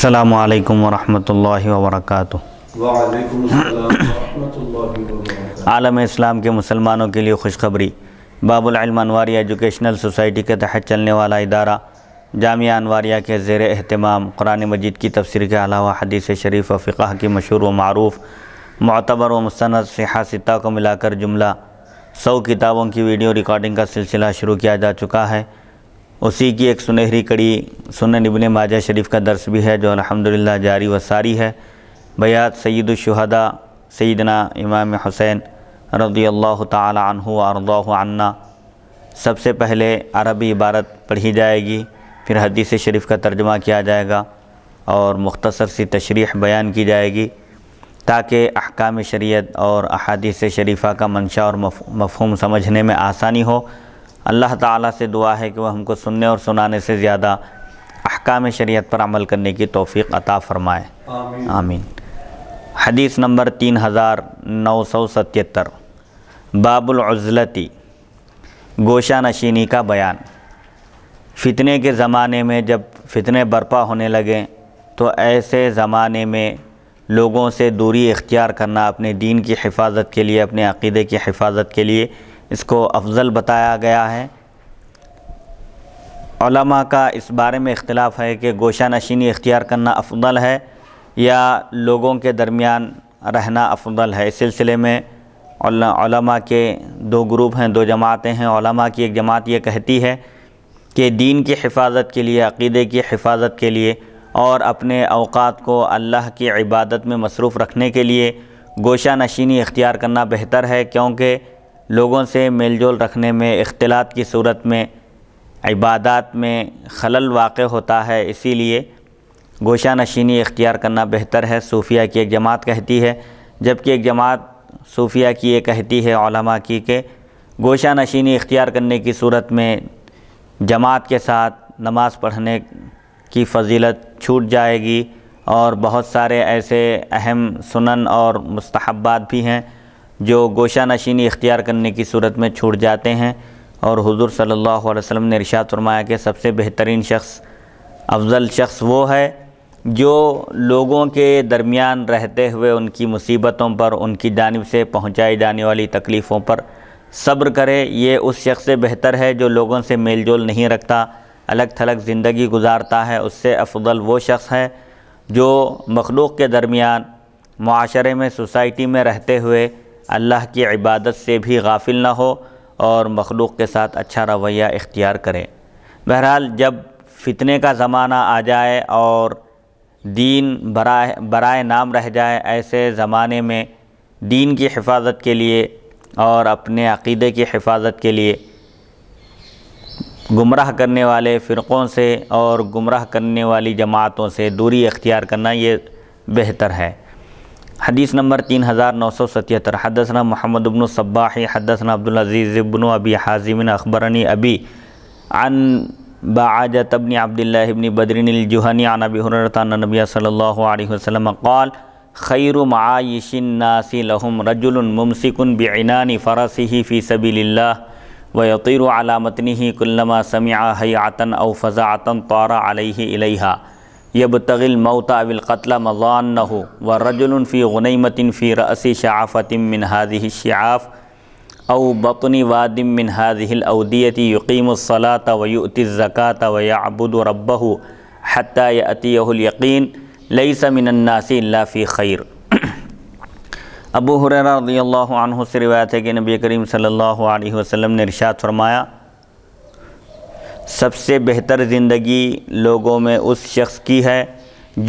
السلام علیکم ورحمۃ اللہ وبرکاتہ۔ وعلیکم السلام ورحمۃ اللہ وبرکاتہ۔ عالم اسلام کے مسلمانوں کے لیے خوشخبری۔ باب العلم انواریہ ایجوکیشنل سوسائٹی کے تحت چلنے والا ادارہ جامعہ انواریہ کے زیر اہتمام قرآن مجید کی تفسیر کے علاوہ حدیث شریف و فقہ کی مشہور و معروف معتبر و مستند صحیحہ ستہ کو ملا کر جملہ 100 کتابوں کی ویڈیو ریکارڈنگ کا سلسلہ شروع کیا جا چکا ہے۔ اسی کی ایک سنہری کڑی سنن ابن ماجہ شریف کا درس بھی ہے جو الحمدللہ جاری و ساری ہے۔ بیعت سید الشہداء سیدنا امام حسین رضی اللہ تعالی عنہ و ارضاہ عنا۔ سب سے پہلے عربی عبارت پڑھی جائے گی، پھر حدیث شریف کا ترجمہ کیا جائے گا اور مختصر سی تشریح بیان کی جائے گی تاکہ احکام شریعت اور احادیث شریفہ کا منشا اور مفہوم سمجھنے میں آسانی ہو۔ اللہ تعالیٰ سے دعا ہے کہ وہ ہم کو سننے اور سنانے سے زیادہ احکام شریعت پر عمل کرنے کی توفیق عطا فرمائے، آمین۔ حدیث نمبر 3977، باب العزلتی، گوشہ نشینی کا بیان۔ فتنے کے زمانے میں جب فتنے برپا ہونے لگیں تو ایسے زمانے میں لوگوں سے دوری اختیار کرنا اپنے دین کی حفاظت کے لیے، اپنے عقیدے کی حفاظت کے لیے اس کو افضل بتایا گیا ہے۔ علماء کا اس بارے میں اختلاف ہے کہ گوشہ نشینی اختیار کرنا افضل ہے یا لوگوں کے درمیان رہنا افضل ہے۔ اس سلسلے میں علماء کے دو گروپ ہیں، دو جماعتیں ہیں۔ علماء کی ایک جماعت یہ کہتی ہے کہ دین کی حفاظت کے لیے، عقیدے کی حفاظت کے لیے اور اپنے اوقات کو اللہ کی عبادت میں مصروف رکھنے کے لیے گوشہ نشینی اختیار کرنا بہتر ہے، کیونکہ لوگوں سے میل جول رکھنے میں اختلاط کی صورت میں عبادات میں خلل واقع ہوتا ہے، اسی لیے گوشہ نشینی اختیار کرنا بہتر ہے، صوفیہ کی ایک جماعت کہتی ہے۔ جبکہ ایک جماعت صوفیہ کی یہ کہتی ہے علماء کی کہ گوشہ نشینی اختیار کرنے کی صورت میں جماعت کے ساتھ نماز پڑھنے کی فضیلت چھوٹ جائے گی، اور بہت سارے ایسے اہم سنن اور مستحبات بھی ہیں جو گوشہ نشینی اختیار کرنے کی صورت میں چھوٹ جاتے ہیں۔ اور حضور صلی اللہ علیہ وسلم نے ارشاد فرمایا کہ سب سے بہترین شخص، افضل شخص وہ ہے جو لوگوں کے درمیان رہتے ہوئے ان کی مصیبتوں پر، ان کی جانب سے پہنچائی جانے والی تکلیفوں پر صبر کرے۔ یہ اس شخص سے بہتر ہے جو لوگوں سے میل جول نہیں رکھتا، الگ تھلگ زندگی گزارتا ہے۔ اس سے افضل وہ شخص ہے جو مخلوق کے درمیان، معاشرے میں، سوسائٹی میں رہتے ہوئے اللہ کی عبادت سے بھی غافل نہ ہو اور مخلوق کے ساتھ اچھا رویہ اختیار کرے۔ بہرحال جب فتنے کا زمانہ آ جائے اور دین برائے نام رہ جائے، ایسے زمانے میں دین کی حفاظت کے لیے اور اپنے عقیدے کی حفاظت کے لیے گمراہ کرنے والے فرقوں سے اور گمراہ کرنے والی جماعتوں سے دوری اختیار کرنا یہ بہتر ہے۔ حدیث نمبر 3977، حدثنا محمد بن الصباح حدثنا عبد العزیز بن ابی حازم اخبرنی ابی عن بعاجة بن عبد الله بن بدر الجهني عن ابي هريرة ان النبي صلی اللہ علیہ وسلم قال خیر معایش الناس لهم رجل ممسك بعنان فرسه في سبيل الله ويطير على متنه كلما سمع هيعة او فزعة طار عليه اليها يبتغي الموت او القتل مظانه ورجل في غنيمة في رأس شعفة من هذه الشعاف او بطن واد من هذه الأودية يقيم الصلاة ويؤتي الزكاة ويعبد ربه حتى يأتيه اليقين ليس من الناس الا في خير۔ ابو ہریرہ رضی اللہ عنہ سے روایت ہے کہ نبی کریم صلی اللہ علیہ وسلم نے ارشاد فرمایا، سب سے بہتر زندگی لوگوں میں اس شخص کی ہے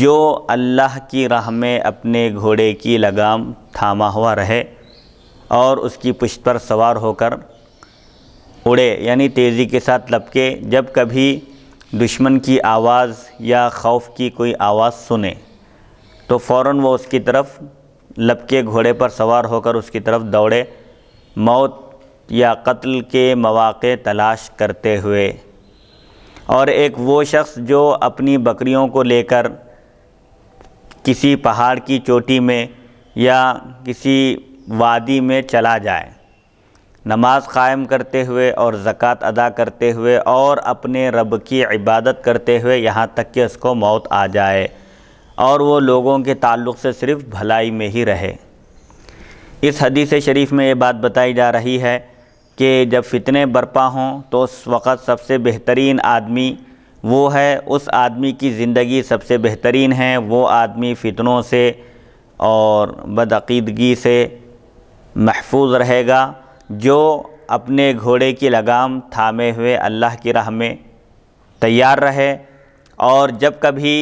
جو اللہ کی راہ میں اپنے گھوڑے کی لگام تھاما ہوا رہے اور اس کی پشت پر سوار ہو کر اڑے، یعنی تیزی کے ساتھ لپکے۔ جب کبھی دشمن کی آواز یا خوف کی کوئی آواز سنے تو فوراً وہ اس کی طرف لپکے، گھوڑے پر سوار ہو کر اس کی طرف دوڑے، موت یا قتل کے مواقع تلاش کرتے ہوئے۔ اور ایک وہ شخص جو اپنی بکریوں کو لے کر کسی پہاڑ کی چوٹی میں یا کسی وادی میں چلا جائے، نماز قائم کرتے ہوئے اور زکوٰۃ ادا کرتے ہوئے اور اپنے رب کی عبادت کرتے ہوئے، یہاں تک کہ اس کو موت آ جائے۔ اور وہ لوگوں کے تعلق سے صرف بھلائی میں ہی رہے۔ اس حدیث شریف میں یہ بات بتائی جا رہی ہے کہ جب فتنے برپا ہوں تو اس وقت سب سے بہترین آدمی وہ ہے، اس آدمی کی زندگی سب سے بہترین ہے، وہ آدمی فتنوں سے اور بدعقیدگی سے محفوظ رہے گا جو اپنے گھوڑے کی لگام تھامے ہوئے اللہ کی راہ میں تیار رہے، اور جب کبھی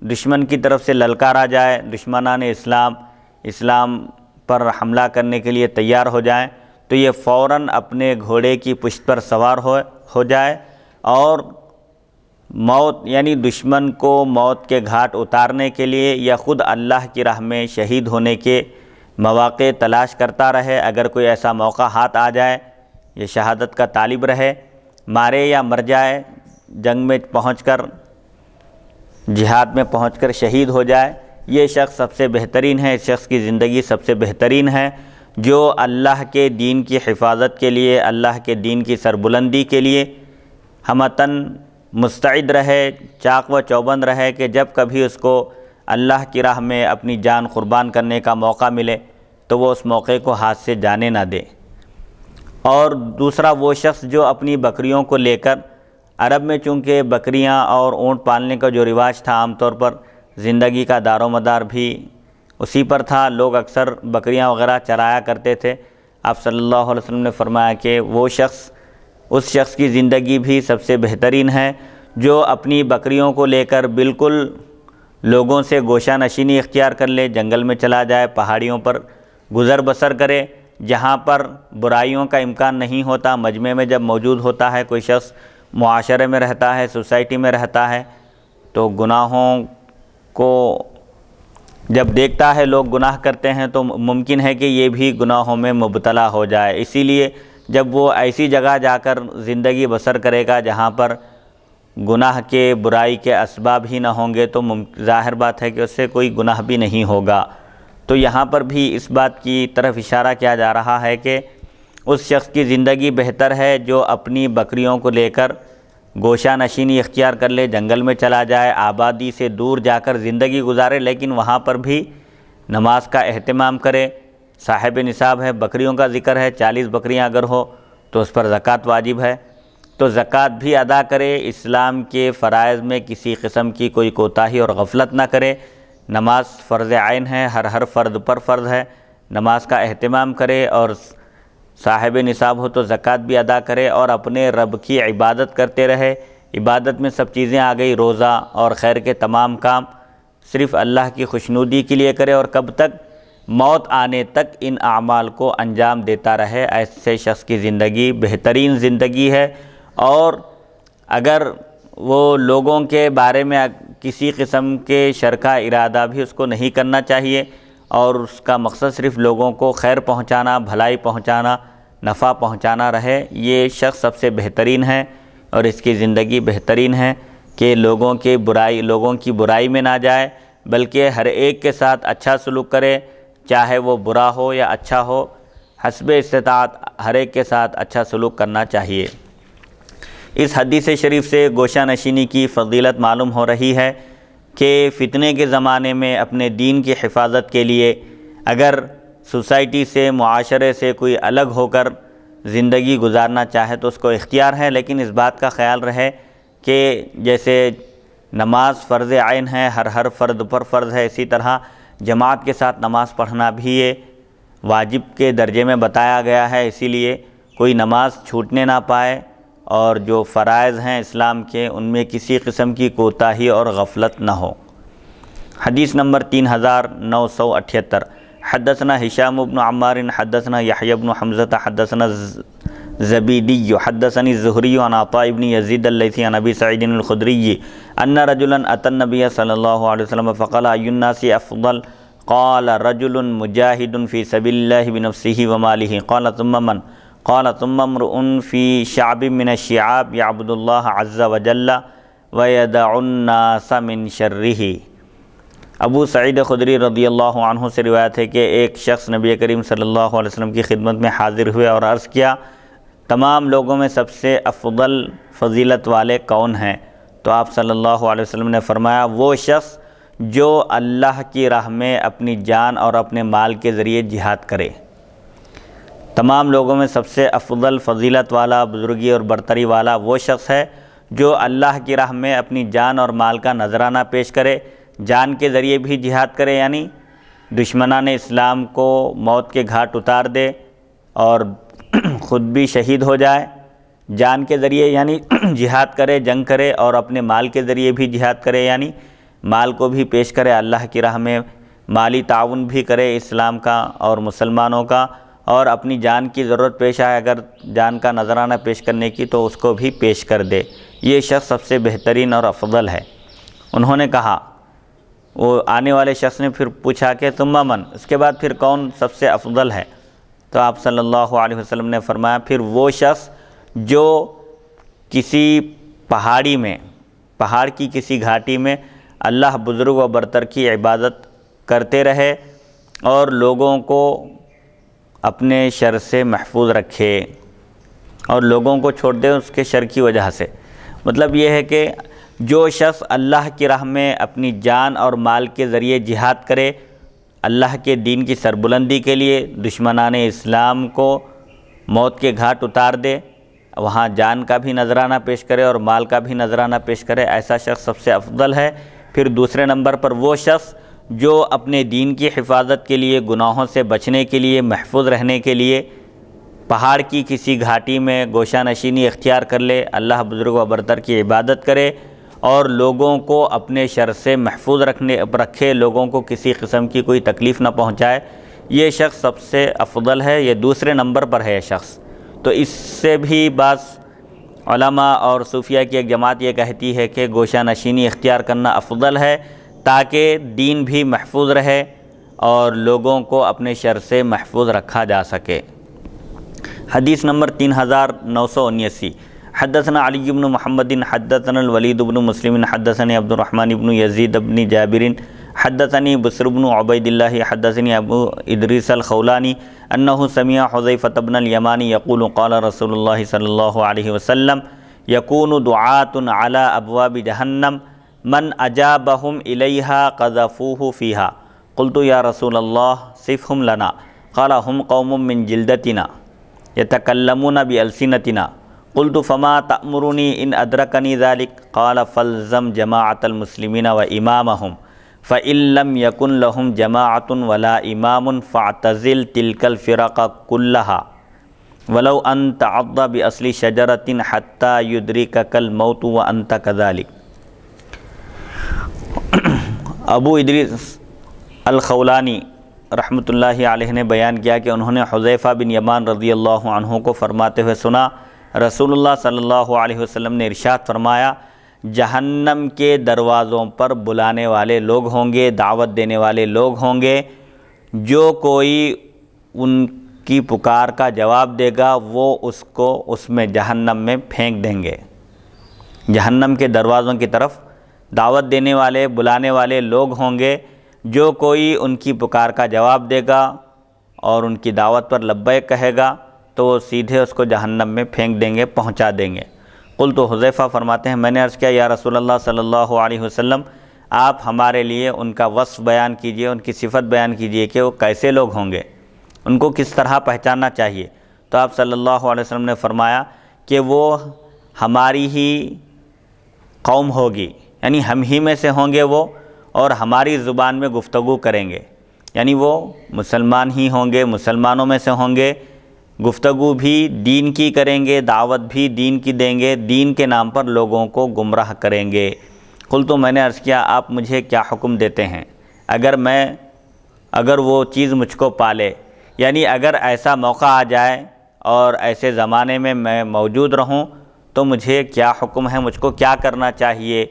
دشمن کی طرف سے للکارا جائے، دشمنان اسلام پر حملہ کرنے کے لیے تیار ہو جائیں تو یہ فوراً اپنے گھوڑے کی پشت پر سوار ہو جائے اور موت یعنی دشمن کو موت کے گھاٹ اتارنے کے لیے یا خود اللہ کی راہ میں شہید ہونے کے مواقع تلاش کرتا رہے۔ اگر کوئی ایسا موقع ہاتھ آ جائے، یہ شہادت کا طالب رہے، مارے یا مر جائے، جنگ میں پہنچ کر، جہاد میں پہنچ کر شہید ہو جائے، یہ شخص سب سے بہترین ہے، اس شخص کی زندگی سب سے بہترین ہے جو اللہ کے دین کی حفاظت کے لیے، اللہ کے دین کی سربلندی کے لیے ہمتاً مستعد رہے، چاق و چوبند رہے کہ جب کبھی اس کو اللہ کی راہ میں اپنی جان قربان کرنے کا موقع ملے تو وہ اس موقع کو ہاتھ سے جانے نہ دے۔ اور دوسرا وہ شخص جو اپنی بکریوں کو لے کر، عرب میں چونکہ بکریاں اور اونٹ پالنے کا جو رواج تھا، عام طور پر زندگی کا دار و مدار بھی اسی پر تھا، لوگ اکثر بکریاں وغیرہ چرایا کرتے تھے۔ آپ صلی اللہ علیہ وسلم نے فرمایا کہ وہ شخص، اس شخص کی زندگی بھی سب سے بہترین ہے جو اپنی بکریوں کو لے کر بالکل لوگوں سے گوشہ نشینی اختیار کر لے، جنگل میں چلا جائے، پہاڑیوں پر گزر بسر کرے جہاں پر برائیوں کا امکان نہیں ہوتا۔ مجمع میں جب موجود ہوتا ہے کوئی شخص، معاشرے میں رہتا ہے، سوسائٹی میں رہتا ہے، تو گناہوں کو جب دیکھتا ہے لوگ گناہ کرتے ہیں تو ممکن ہے کہ یہ بھی گناہوں میں مبتلا ہو جائے۔ اسی لیے جب وہ ایسی جگہ جا کر زندگی بسر کرے گا جہاں پر گناہ کے، برائی کے اسباب ہی نہ ہوں گے تو ظاہر بات ہے کہ اس سے کوئی گناہ بھی نہیں ہوگا۔ تو یہاں پر بھی اس بات کی طرف اشارہ کیا جا رہا ہے کہ اس شخص کی زندگی بہتر ہے جو اپنی بکریوں کو لے کر گوشہ نشینی اختیار کر لے، جنگل میں چلا جائے، آبادی سے دور جا کر زندگی گزارے، لیکن وہاں پر بھی نماز کا اہتمام کرے۔ صاحب نصاب ہے، بکریوں کا ذکر ہے، 40 بکریاں اگر ہو تو اس پر زکوٰۃ واجب ہے، تو زکوٰۃ بھی ادا کرے، اسلام کے فرائض میں کسی قسم کی کوئی کوتاہی اور غفلت نہ کرے۔ نماز فرض عین ہے، ہر فرد پر فرض ہے، نماز کا اہتمام کرے، اور صاحب نصاب ہو تو زکوٰۃ بھی ادا کرے اور اپنے رب کی عبادت کرتے رہے۔ عبادت میں سب چیزیں آ گئی، روزہ اور خیر کے تمام کام صرف اللہ کی خوشنودی کے لیے کرے، اور کب تک؟ موت آنے تک ان اعمال کو انجام دیتا رہے۔ ایسے شخص کی زندگی بہترین زندگی ہے، اور اگر وہ لوگوں کے بارے میں کسی قسم کے شر کا ارادہ بھی اس کو نہیں کرنا چاہیے، اور اس کا مقصد صرف لوگوں کو خیر پہنچانا، بھلائی پہنچانا، نفع پہنچانا رہے، یہ شخص سب سے بہترین ہے، اور اس کی زندگی بہترین ہے کہ لوگوں کی برائی میں نہ جائے، بلکہ ہر ایک کے ساتھ اچھا سلوک کرے، چاہے وہ برا ہو یا اچھا ہو، حسب استطاعت ہر ایک کے ساتھ اچھا سلوک کرنا چاہیے۔ اس حدیث شریف سے گوشہ نشینی کی فضیلت معلوم ہو رہی ہے کہ فتنے کے زمانے میں اپنے دین کی حفاظت کے لیے اگر سوسائٹی سے، معاشرے سے کوئی الگ ہو کر زندگی گزارنا چاہے تو اس کو اختیار ہے، لیکن اس بات کا خیال رہے کہ جیسے نماز فرض عین ہے، ہر فرد پر فرض ہے، اسی طرح جماعت کے ساتھ نماز پڑھنا بھی یہ واجب کے درجے میں بتایا گیا ہے، اسی لیے کوئی نماز چھوٹنے نہ پائے، اور جو فرائض ہیں اسلام کے ان میں کسی قسم کی کوتاہی اور غفلت نہ ہو۔ حدیث نمبر 3978، حدثنا ہشام بن عمار حدثنا یحیی بن حمزة حدثنا زبیدی حدثني الزہری عن عطاء بن یزید اللیثی عن ابی سعید الخدری ان رجلا اتى النبی صلی اللہ علیہ وسلم فقال ای الناس افضل؟ قال رجل مجاہد فی سبیل اللہ بنفسہ ومالہ، قال ثم من؟ قال ثم امرؤ فی شعب من الشعاب یعبد اللہ عز وجل ویدع الناس من شرہ۔ ابو سعید خدری رضی اللہ عنہ سے روایت ہے کہ ایک شخص نبی کریم صلی اللہ علیہ وسلم کی خدمت میں حاضر ہوئے اور عرض کیا، تمام لوگوں میں سب سے افضل فضیلت والے کون ہیں؟ تو آپ صلی اللہ علیہ وسلم نے فرمایا، وہ شخص جو اللہ کی راہ میں اپنی جان اور اپنے مال کے ذریعے جہاد کرے۔ تمام لوگوں میں سب سے افضل فضیلت والا، بزرگی اور برتری والا وہ شخص ہے جو اللہ کی راہ میں اپنی جان اور مال کا نذرانہ پیش کرے، جان کے ذریعے بھی جہاد کرے، یعنی دشمنان اسلام کو موت کے گھاٹ اتار دے اور خود بھی شہید ہو جائے، جان کے ذریعے یعنی جہاد کرے، جنگ کرے، اور اپنے مال کے ذریعے بھی جہاد کرے، یعنی مال کو بھی پیش کرے، اللہ کی راہ میں مالی تعاون بھی کرے اسلام کا اور مسلمانوں کا، اور اپنی جان کی ضرورت پیش آئے اگر جان کا نذرانہ پیش کرنے کی تو اس کو بھی پیش کر دے۔ یہ شخص سب سے بہترین اور افضل ہے۔ انہوں نے کہا، وہ آنے والے شخص نے پھر پوچھا کہ ثم من، اس کے بعد پھر کون سب سے افضل ہے؟ تو آپ صلی اللہ علیہ وسلم نے فرمایا، پھر وہ شخص جو کسی پہاڑی میں، پہاڑ کی کسی گھاٹی میں اللہ بزرگ و برتر کی عبادت کرتے رہے اور لوگوں کو اپنے شر سے محفوظ رکھے اور لوگوں کو چھوڑ دے اس کے شر کی وجہ سے۔ مطلب یہ ہے کہ جو شخص اللہ کی راہ میں اپنی جان اور مال کے ذریعے جہاد کرے، اللہ کے دین کی سربلندی کے لیے دشمنان اسلام کو موت کے گھاٹ اتار دے، وہاں جان کا بھی نذرانہ پیش کرے اور مال کا بھی نذرانہ پیش کرے، ایسا شخص سب سے افضل ہے۔ پھر دوسرے نمبر پر وہ شخص جو اپنے دین کی حفاظت کے لیے، گناہوں سے بچنے کے لیے، محفوظ رہنے کے لیے پہاڑ کی کسی گھاٹی میں گوشہ نشینی اختیار کر لے، اللہ بزرگ و برتر کی عبادت کرے اور لوگوں کو اپنے شر سے محفوظ رکھے، لوگوں کو کسی قسم کی کوئی تکلیف نہ پہنچائے، یہ شخص سب سے افضل ہے، یہ دوسرے نمبر پر ہے یہ شخص۔ تو اس سے بھی بعض علماء اور صوفیہ کی ایک جماعت یہ کہتی ہے کہ گوشہ نشینی اختیار کرنا افضل ہے تاکہ دین بھی محفوظ رہے اور لوگوں کو اپنے شر سے محفوظ رکھا جا سکے۔ حدیث نمبر 3979، حدثنا علی بن محمد حدثنا الولید بن مسلم حدثني عبد الرحمن بن یزید بن جابر حدثني بسر بن عبید اللہ حدثني ابو ادریس الخولانی انه سمع حذیفة بن الیمانی یقول قال رسول اللہ صلی اللہ علیہ وسلم یکون دعاة على ابواب جہنم من اجابهم الیہا قذفوه فیہا قلت یا رسول اللہ صفهم لنا قال هم قوم من جلدتنا يتكلمون بألسنتنا قلت فما تأمرني إن أدركني ذلك قال فالزم جماعة المسلمين وإمامهم فإن لم يكن لهم جماعة ولا إمام فاعتزل تلك الفرق كلها ولو أن تعض بأصل شجرة حتى يدركك الموت وأنت كذلك۔ ابو ادریس الخولانی رحمۃ اللہ علیہ نے بیان کیا کہ انہوں نے حذیفہ بن یمان رضی اللہ عنہ کو فرماتے ہوئے سنا، رسول اللہ صلی اللہ علیہ وسلم نے ارشاد فرمایا، جہنم کے دروازوں پر بلانے والے لوگ ہوں گے، دعوت دینے والے لوگ ہوں گے، جو کوئی ان کی پکار کا جواب دے گا وہ اس کو اس میں جہنم میں پھینک دیں گے۔ جہنم کے دروازوں کی طرف دعوت دینے والے، بلانے والے لوگ ہوں گے، جو کوئی ان کی پکار کا جواب دے گا اور ان کی دعوت پر لبیک کہے گا تو وہ سیدھے اس کو جہنم میں پھینک دیں گے، پہنچا دیں گے۔ قلت تو حذیفہ فرماتے ہیں میں نے عرض کیا یا رسول اللہ صلی اللہ علیہ وسلم، آپ ہمارے لیے ان کا وصف بیان کیجئے، ان کی صفت بیان کیجئے کہ وہ کیسے لوگ ہوں گے، ان کو کس طرح پہچاننا چاہیے۔ تو آپ صلی اللہ علیہ وسلم نے فرمایا کہ وہ ہماری ہی قوم ہوگی، یعنی ہم ہی میں سے ہوں گے وہ، اور ہماری زبان میں گفتگو کریں گے، یعنی وہ مسلمان ہی ہوں گے، مسلمانوں میں سے ہوں گے، گفتگو بھی دین کی کریں گے، دعوت بھی دین کی دیں گے، دین کے نام پر لوگوں کو گمراہ کریں گے۔ قلت تو میں نے عرض کیا آپ مجھے کیا حکم دیتے ہیں اگر وہ چیز مجھ کو پالے، یعنی اگر ایسا موقع آ جائے اور ایسے زمانے میں میں موجود رہوں تو مجھے کیا حکم ہے، مجھ کو کیا کرنا چاہیے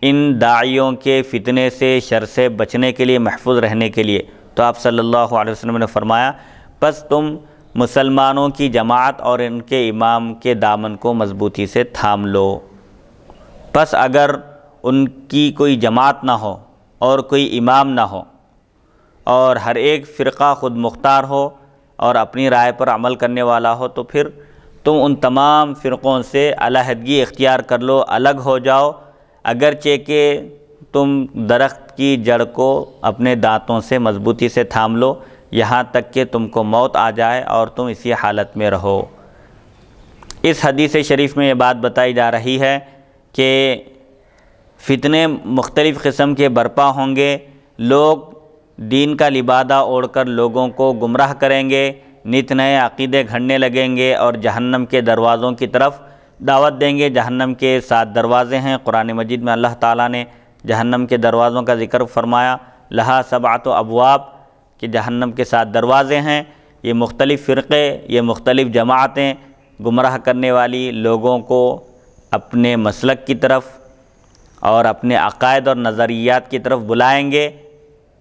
ان داعیوں کے فتنے سے، شر سے بچنے کے لیے، محفوظ رہنے کے لیے؟ تو آپ صلی اللہ علیہ وسلم نے فرمایا پس تم مسلمانوں کی جماعت اور ان کے امام کے دامن کو مضبوطی سے تھام لو۔ پس اگر ان کی کوئی جماعت نہ ہو اور کوئی امام نہ ہو اور ہر ایک فرقہ خود مختار ہو اور اپنی رائے پر عمل کرنے والا ہو تو پھر تم ان تمام فرقوں سے علیحدگی اختیار کر لو، الگ ہو جاؤ، اگرچہ کہ تم درخت کی جڑ کو اپنے دانتوں سے مضبوطی سے تھام لو یہاں تک کہ تم کو موت آ جائے اور تم اسی حالت میں رہو۔ اس حدیث شریف میں یہ بات بتائی جا رہی ہے کہ فتنے مختلف قسم کے برپا ہوں گے، لوگ دین کا لبادہ اوڑھ کر لوگوں کو گمراہ کریں گے، نت نئے عقیدے گھڑنے لگیں گے اور جہنم کے دروازوں کی طرف دعوت دیں گے۔ جہنم کے 7 دروازے ہیں، قرآن مجید میں اللہ تعالیٰ نے جہنم کے دروازوں کا ذکر فرمایا، لہا 7 ابواب، کہ جہنم کے 7 دروازے ہیں۔ یہ مختلف فرقے، یہ مختلف جماعتیں گمراہ کرنے والی لوگوں کو اپنے مسلک کی طرف اور اپنے عقائد اور نظریات کی طرف بلائیں گے۔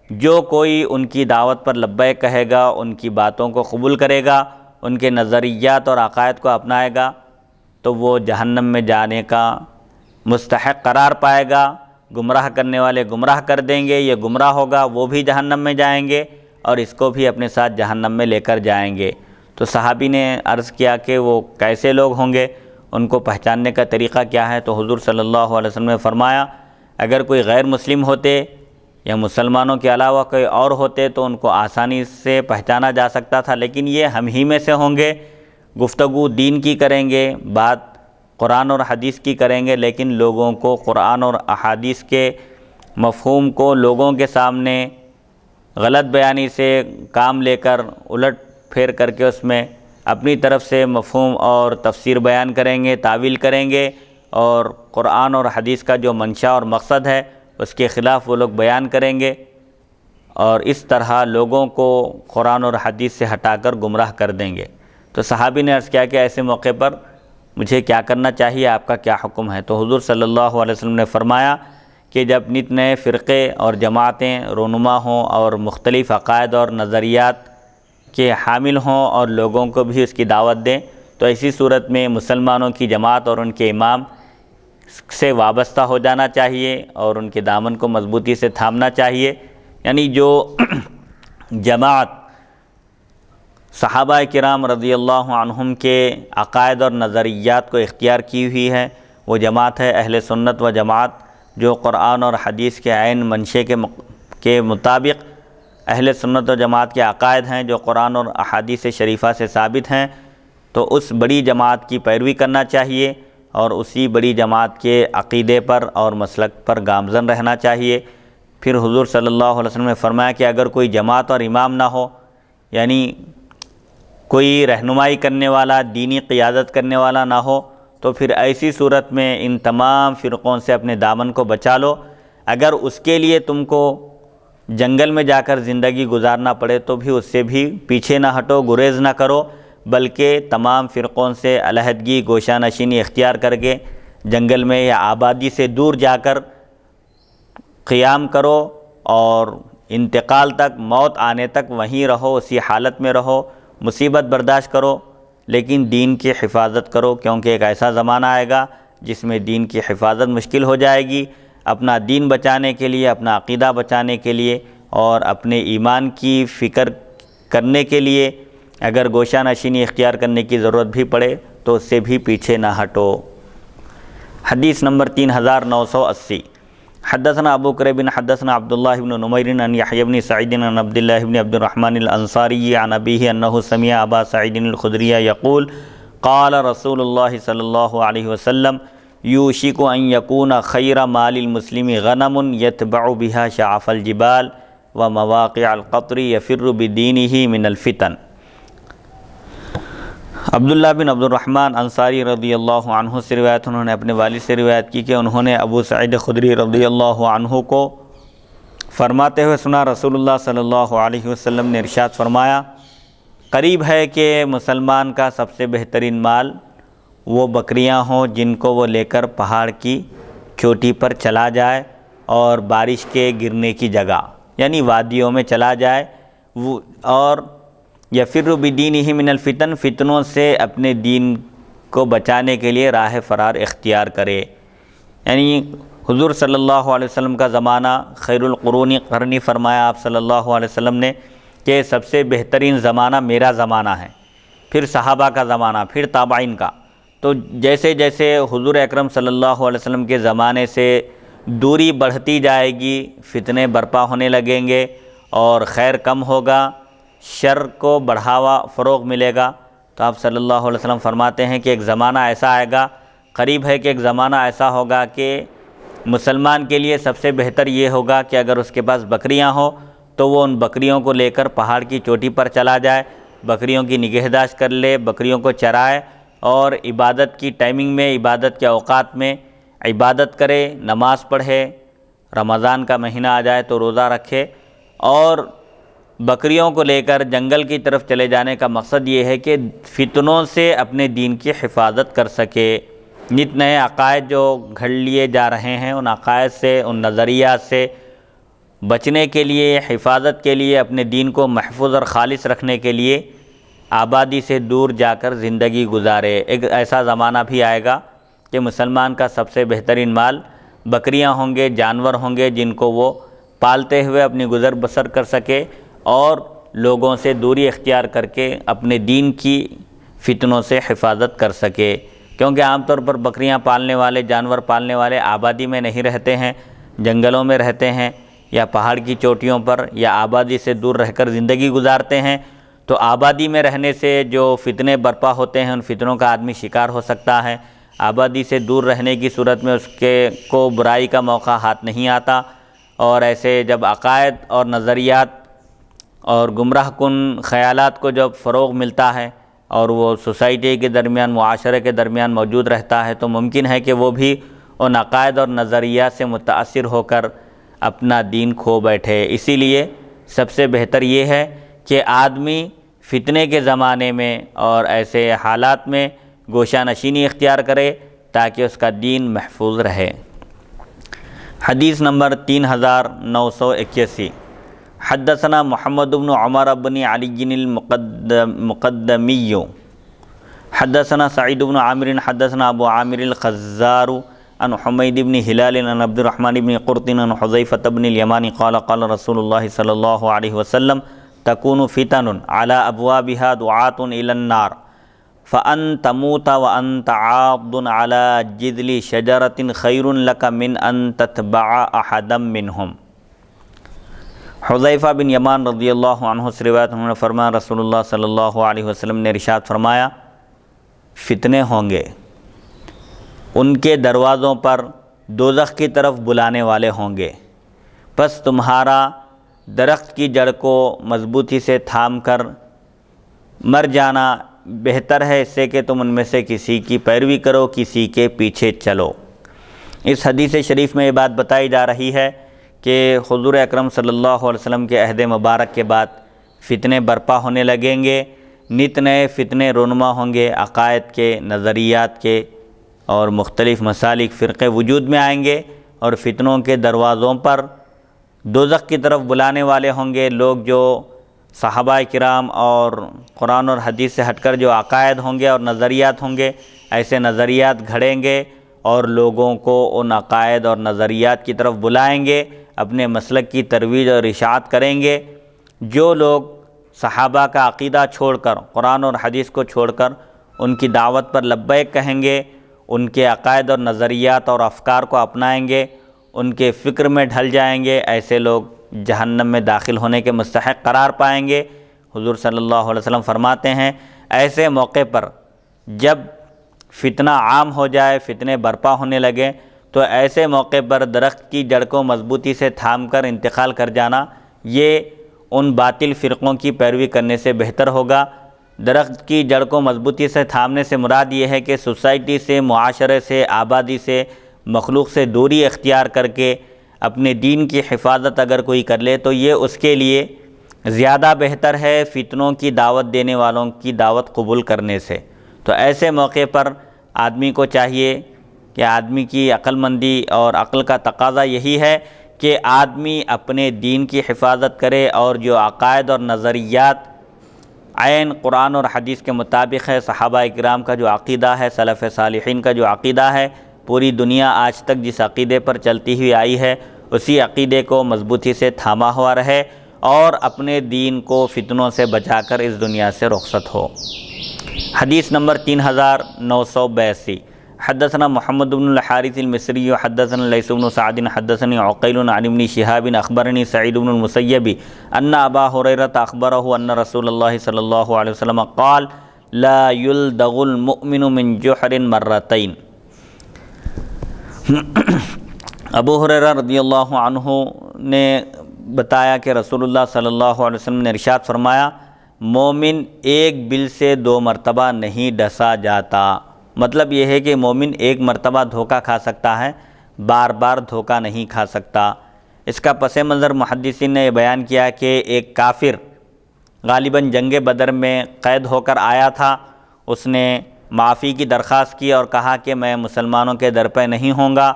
جو کوئی ان کی دعوت پر لبیک کہے گا، ان کی باتوں کو قبول کرے گا، ان کے نظریات اور عقائد کو اپنائے گا تو وہ جہنم میں جانے کا مستحق قرار پائے گا۔ گمراہ کرنے والے گمراہ کر دیں گے، یہ گمراہ ہوگا، وہ بھی جہنم میں جائیں گے اور اس کو بھی اپنے ساتھ جہنم میں لے کر جائیں گے۔ تو صحابی نے عرض کیا کہ وہ کیسے لوگ ہوں گے، ان کو پہچاننے کا طریقہ کیا ہے؟ تو حضور صلی اللہ علیہ وسلم نے فرمایا اگر کوئی غیر مسلم ہوتے یا مسلمانوں کے علاوہ کوئی اور ہوتے تو ان کو آسانی سے پہچانا جا سکتا تھا، لیکن یہ ہم ہی میں سے ہوں گے، گفتگو دین کی کریں گے، بات قرآن اور حدیث کی کریں گے، لیکن لوگوں کو قرآن اور احادیث کے مفہوم کو لوگوں کے سامنے غلط بیانی سے کام لے کر الٹ پھیر کر کے اس میں اپنی طرف سے مفہوم اور تفسیر بیان کریں گے، تعویل کریں گے، اور قرآن اور حدیث کا جو منشا اور مقصد ہے اس کے خلاف وہ لوگ بیان کریں گے، اور اس طرح لوگوں کو قرآن اور حدیث سے ہٹا کر گمراہ کر دیں گے۔ تو صحابی نے عرض کیا کہ ایسے موقع پر مجھے کیا کرنا چاہیے، آپ کا کیا حکم ہے؟ تو حضور صلی اللہ علیہ وسلم نے فرمایا کہ جب نت نئے فرقے اور جماعتیں رونما ہوں اور مختلف عقائد اور نظریات کے حامل ہوں اور لوگوں کو بھی اس کی دعوت دیں، تو ایسی صورت میں مسلمانوں کی جماعت اور ان کے امام سے وابستہ ہو جانا چاہیے اور ان کے دامن کو مضبوطی سے تھامنا چاہیے۔ یعنی جو جماعت صحابہ کرام رضی اللہ عنہم کے عقائد اور نظریات کو اختیار کی ہوئی ہے، وہ جماعت ہے اہل سنت و جماعت، جو قرآن اور حدیث کے عین منشے کے مطابق اہل سنت و جماعت کے عقائد ہیں، جو قرآن اور احادیث شریفہ سے ثابت ہیں۔ تو اس بڑی جماعت کی پیروی کرنا چاہیے اور اسی بڑی جماعت کے عقیدے پر اور مسلک پر گامزن رہنا چاہیے۔ پھر حضور صلی اللہ علیہ وسلم نے فرمایا کہ اگر کوئی جماعت اور امام نہ ہو، یعنی کوئی رہنمائی کرنے والا، دینی قیادت کرنے والا نہ ہو، تو پھر ایسی صورت میں ان تمام فرقوں سے اپنے دامن کو بچا لو۔ اگر اس کے لیے تم کو جنگل میں جا کر زندگی گزارنا پڑے تو بھی اس سے بھی پیچھے نہ ہٹو، گریز نہ کرو، بلکہ تمام فرقوں سے علیحدگی، گوشہ نشینی اختیار کر کے جنگل میں یا آبادی سے دور جا کر قیام کرو اور انتقال تک، موت آنے تک وہیں رہو، اسی حالت میں رہو، مصیبت برداشت کرو، لیکن دین کی حفاظت کرو، کیونکہ ایک ایسا زمانہ آئے گا جس میں دین کی حفاظت مشکل ہو جائے گی۔ اپنا دین بچانے کے لیے، اپنا عقیدہ بچانے کے لیے اور اپنے ایمان کی فکر کرنے کے لیے اگر گوشہ نشینی اختیار کرنے کی ضرورت بھی پڑے تو اس سے بھی پیچھے نہ ہٹو۔ حدیث نمبر 3980، حدثنا ابو قریب حدثنا عبداللہ بن نمیر عن یحیی بن سعید عن عبداللہ بن عبد الرحمن الانصاری عن ابیہ انہ سمع ابا سعید الخدری یقول قال رسول اللہ صلی اللہ علیہ وسلم یوشک ان یکون خیر مال المسلم غنم یتبع بها شعف الجبال ومواقع القطر یفر بدینہ من الفتن۔ عبداللہ بن عبد الرحمن انصاری رضی اللہ عنہ سے روایت، انہوں نے اپنے والد سے روایت کی کہ انہوں نے ابو سعید خدری رضی اللہ عنہ کو فرماتے ہوئے سنا، رسول اللہ صلی اللہ علیہ وسلم نے ارشاد فرمایا، قریب ہے کہ مسلمان کا سب سے بہترین مال وہ بکریاں ہوں جن کو وہ لے کر پہاڑ کی چوٹی پر چلا جائے اور بارش کے گرنے کی جگہ یعنی وادیوں میں چلا جائے، اور یفر بدینہ من الفتن، فتنوں سے اپنے دین کو بچانے کے لیے راہ فرار اختیار کرے۔ یعنی حضور صلی اللہ علیہ وسلم کا زمانہ خیر القرون قرنی فرمایا آپ صلی اللہ علیہ وسلم نے کہ سب سے بہترین زمانہ میرا زمانہ ہے، پھر صحابہ کا زمانہ، پھر تابعین کا۔ تو جیسے جیسے حضور اکرم صلی اللہ علیہ وسلم کے زمانے سے دوری بڑھتی جائے گی، فتنے برپا ہونے لگیں گے اور خیر کم ہوگا، شر کو بڑھاوا فروغ ملے گا۔ تو آپ صلی اللہ علیہ وسلم فرماتے ہیں کہ ایک زمانہ ایسا آئے گا، قریب ہے کہ ایک زمانہ ایسا ہوگا کہ مسلمان کے لیے سب سے بہتر یہ ہوگا کہ اگر اس کے پاس بکریاں ہوں تو وہ ان بکریوں کو لے کر پہاڑ کی چوٹی پر چلا جائے، بکریوں کی نگہداشت کر لے، بکریوں کو چرائے اور عبادت کی ٹائمنگ میں، عبادت کے اوقات میں عبادت کرے، نماز پڑھے، رمضان کا مہینہ آ جائے تو روزہ رکھے، اور بکریوں کو لے کر جنگل کی طرف چلے جانے کا مقصد یہ ہے کہ فتنوں سے اپنے دین کی حفاظت کر سکے۔ نت نئے عقائد جو گھڑ لیے جا رہے ہیں، ان عقائد سے، ان نظریات سے بچنے کے لیے، حفاظت کے لیے، اپنے دین کو محفوظ اور خالص رکھنے کے لیے آبادی سے دور جا کر زندگی گزارے۔ ایک ایسا زمانہ بھی آئے گا کہ مسلمان کا سب سے بہترین مال بکریاں ہوں گے، جانور ہوں گے جن کو وہ پالتے ہوئے اپنی گزر بسر کر سکے اور لوگوں سے دوری اختیار کر کے اپنے دین کی فتنوں سے حفاظت کر سکے۔ کیونکہ عام طور پر بکریاں پالنے والے، جانور پالنے والے آبادی میں نہیں رہتے ہیں، جنگلوں میں رہتے ہیں یا پہاڑ کی چوٹیوں پر یا آبادی سے دور رہ کر زندگی گزارتے ہیں۔ تو آبادی میں رہنے سے جو فتنے برپا ہوتے ہیں، ان فتنوں کا آدمی شکار ہو سکتا ہے۔ آبادی سے دور رہنے کی صورت میں اس کو برائی کا موقع ہاتھ نہیں آتا، اور ایسے جب عقائد اور نظریات اور گمراہ کن خیالات کو جب فروغ ملتا ہے اور وہ سوسائٹی کے درمیان، معاشرے کے درمیان موجود رہتا ہے، تو ممکن ہے کہ وہ بھی ان عقائد اور نظریات سے متاثر ہو کر اپنا دین کھو بیٹھے۔ اسی لیے سب سے بہتر یہ ہے کہ آدمی فتنے کے زمانے میں اور ایسے حالات میں گوشہ نشینی اختیار کرے تاکہ اس کا دین محفوظ رہے۔ حدیث نمبر 3981، حدثنا محمد بن عمر بن علی المقدمی حدثنا سعید بن عامر حدثنا ابو عامر الخزار عن حمید بن ہلال عن عبد الرحمن بن قرط عن حذیفۃ بن الیمان قال قال رسول اللہ صلی اللہ علیہ وسلم تکون فتن علی ابوابها دعاة الی النار فان تموت وانت عاض علی جذل شجرۃ خیر لک من ان تتبع احدا منہم۔ حذیفہ بن یمان رضی اللہ عنہ سے روایت، انہوں نے فرمایا رسول اللہ صلی اللہ علیہ وسلم نے ارشاد فرمایا، فتنے ہوں گے، ان کے دروازوں پر دوزخ کی طرف بلانے والے ہوں گے، پس تمہارا درخت کی جڑ کو مضبوطی سے تھام کر مر جانا بہتر ہے اس سے کہ تم ان میں سے کسی کی پیروی کرو، کسی کے پیچھے چلو۔ اس حدیث شریف میں یہ بات بتائی جا رہی ہے کہ حضور اکرم صلی اللہ علیہ وسلم کے عہد مبارک کے بعد فتنے برپا ہونے لگیں گے، نت نئے فتنے رونما ہوں گے، عقائد کے، نظریات کے اور مختلف مسالک، فرقے وجود میں آئیں گے، اور فتنوں کے دروازوں پر دوزخ کی طرف بلانے والے ہوں گے لوگ جو صحابہ کرام اور قرآن اور حدیث سے ہٹ کر جو عقائد ہوں گے اور نظریات ہوں گے، ایسے نظریات گھڑیں گے اور لوگوں کو ان عقائد اور نظریات کی طرف بلائیں گے، اپنے مسلک کی ترویج اور اشاعت کریں گے۔ جو لوگ صحابہ کا عقیدہ چھوڑ کر، قرآن اور حدیث کو چھوڑ کر ان کی دعوت پر لبیک کہیں گے، ان کے عقائد اور نظریات اور افکار کو اپنائیں گے، ان کے فکر میں ڈھل جائیں گے، ایسے لوگ جہنم میں داخل ہونے کے مستحق قرار پائیں گے۔ حضور صلی اللہ علیہ وسلم فرماتے ہیں ایسے موقع پر جب فتنہ عام ہو جائے، فتنے برپا ہونے لگے، تو ایسے موقع پر درخت کی جڑ کو مضبوطی سے تھام کر انتقال کر جانا یہ ان باطل فرقوں کی پیروی کرنے سے بہتر ہوگا۔ درخت کی جڑ کو مضبوطی سے تھامنے سے مراد یہ ہے کہ سوسائٹی سے، معاشرے سے، آبادی سے، مخلوق سے دوری اختیار کر کے اپنے دین کی حفاظت اگر کوئی کر لے تو یہ اس کے لیے زیادہ بہتر ہے فتنوں کی دعوت دینے والوں کی دعوت قبول کرنے سے۔ تو ایسے موقع پر آدمی کو چاہیے کہ آدمی کی عقل مندی اور عقل کا تقاضا یہی ہے کہ آدمی اپنے دین کی حفاظت کرے، اور جو عقائد اور نظریات عین قرآن اور حدیث کے مطابق ہے، صحابہ کرام کا جو عقیدہ ہے، سلف صالحین کا جو عقیدہ ہے، پوری دنیا آج تک جس عقیدے پر چلتی ہوئی آئی ہے اسی عقیدے کو مضبوطی سے تھاما ہوا رہے اور اپنے دین کو فتنوں سے بچا کر اس دنیا سے رخصت ہو۔ حدیث نمبر 3982، حدثنا محمد بن الحارث المصری حدثنا لیث بن سعد حدثني عقیل عن ابن شهاب اخبرني سعید بن المسیب ان ابا ہریرہ اخبره ان رسول اللہ صلی اللہ علیہ وسلم قال لا يلدغ المؤمن من جحر مرتين۔ ابو ہریرہ رضی اللہ عنہ نے بتایا کہ رسول اللہ صلی اللہ علیہ وسلم نے ارشاد فرمایا مومن ایک بل سے 2 مرتبہ نہیں ڈسا جاتا۔ مطلب یہ ہے کہ مومن ایک مرتبہ دھوکہ کھا سکتا ہے، بار بار دھوکہ نہیں کھا سکتا۔ اس کا پس منظر محدثین نے یہ بیان کیا کہ ایک کافر غالباً جنگ بدر میں قید ہو کر آیا تھا، اس نے معافی کی درخواست کی اور کہا کہ میں مسلمانوں کے در پہ نہیں ہوں گا،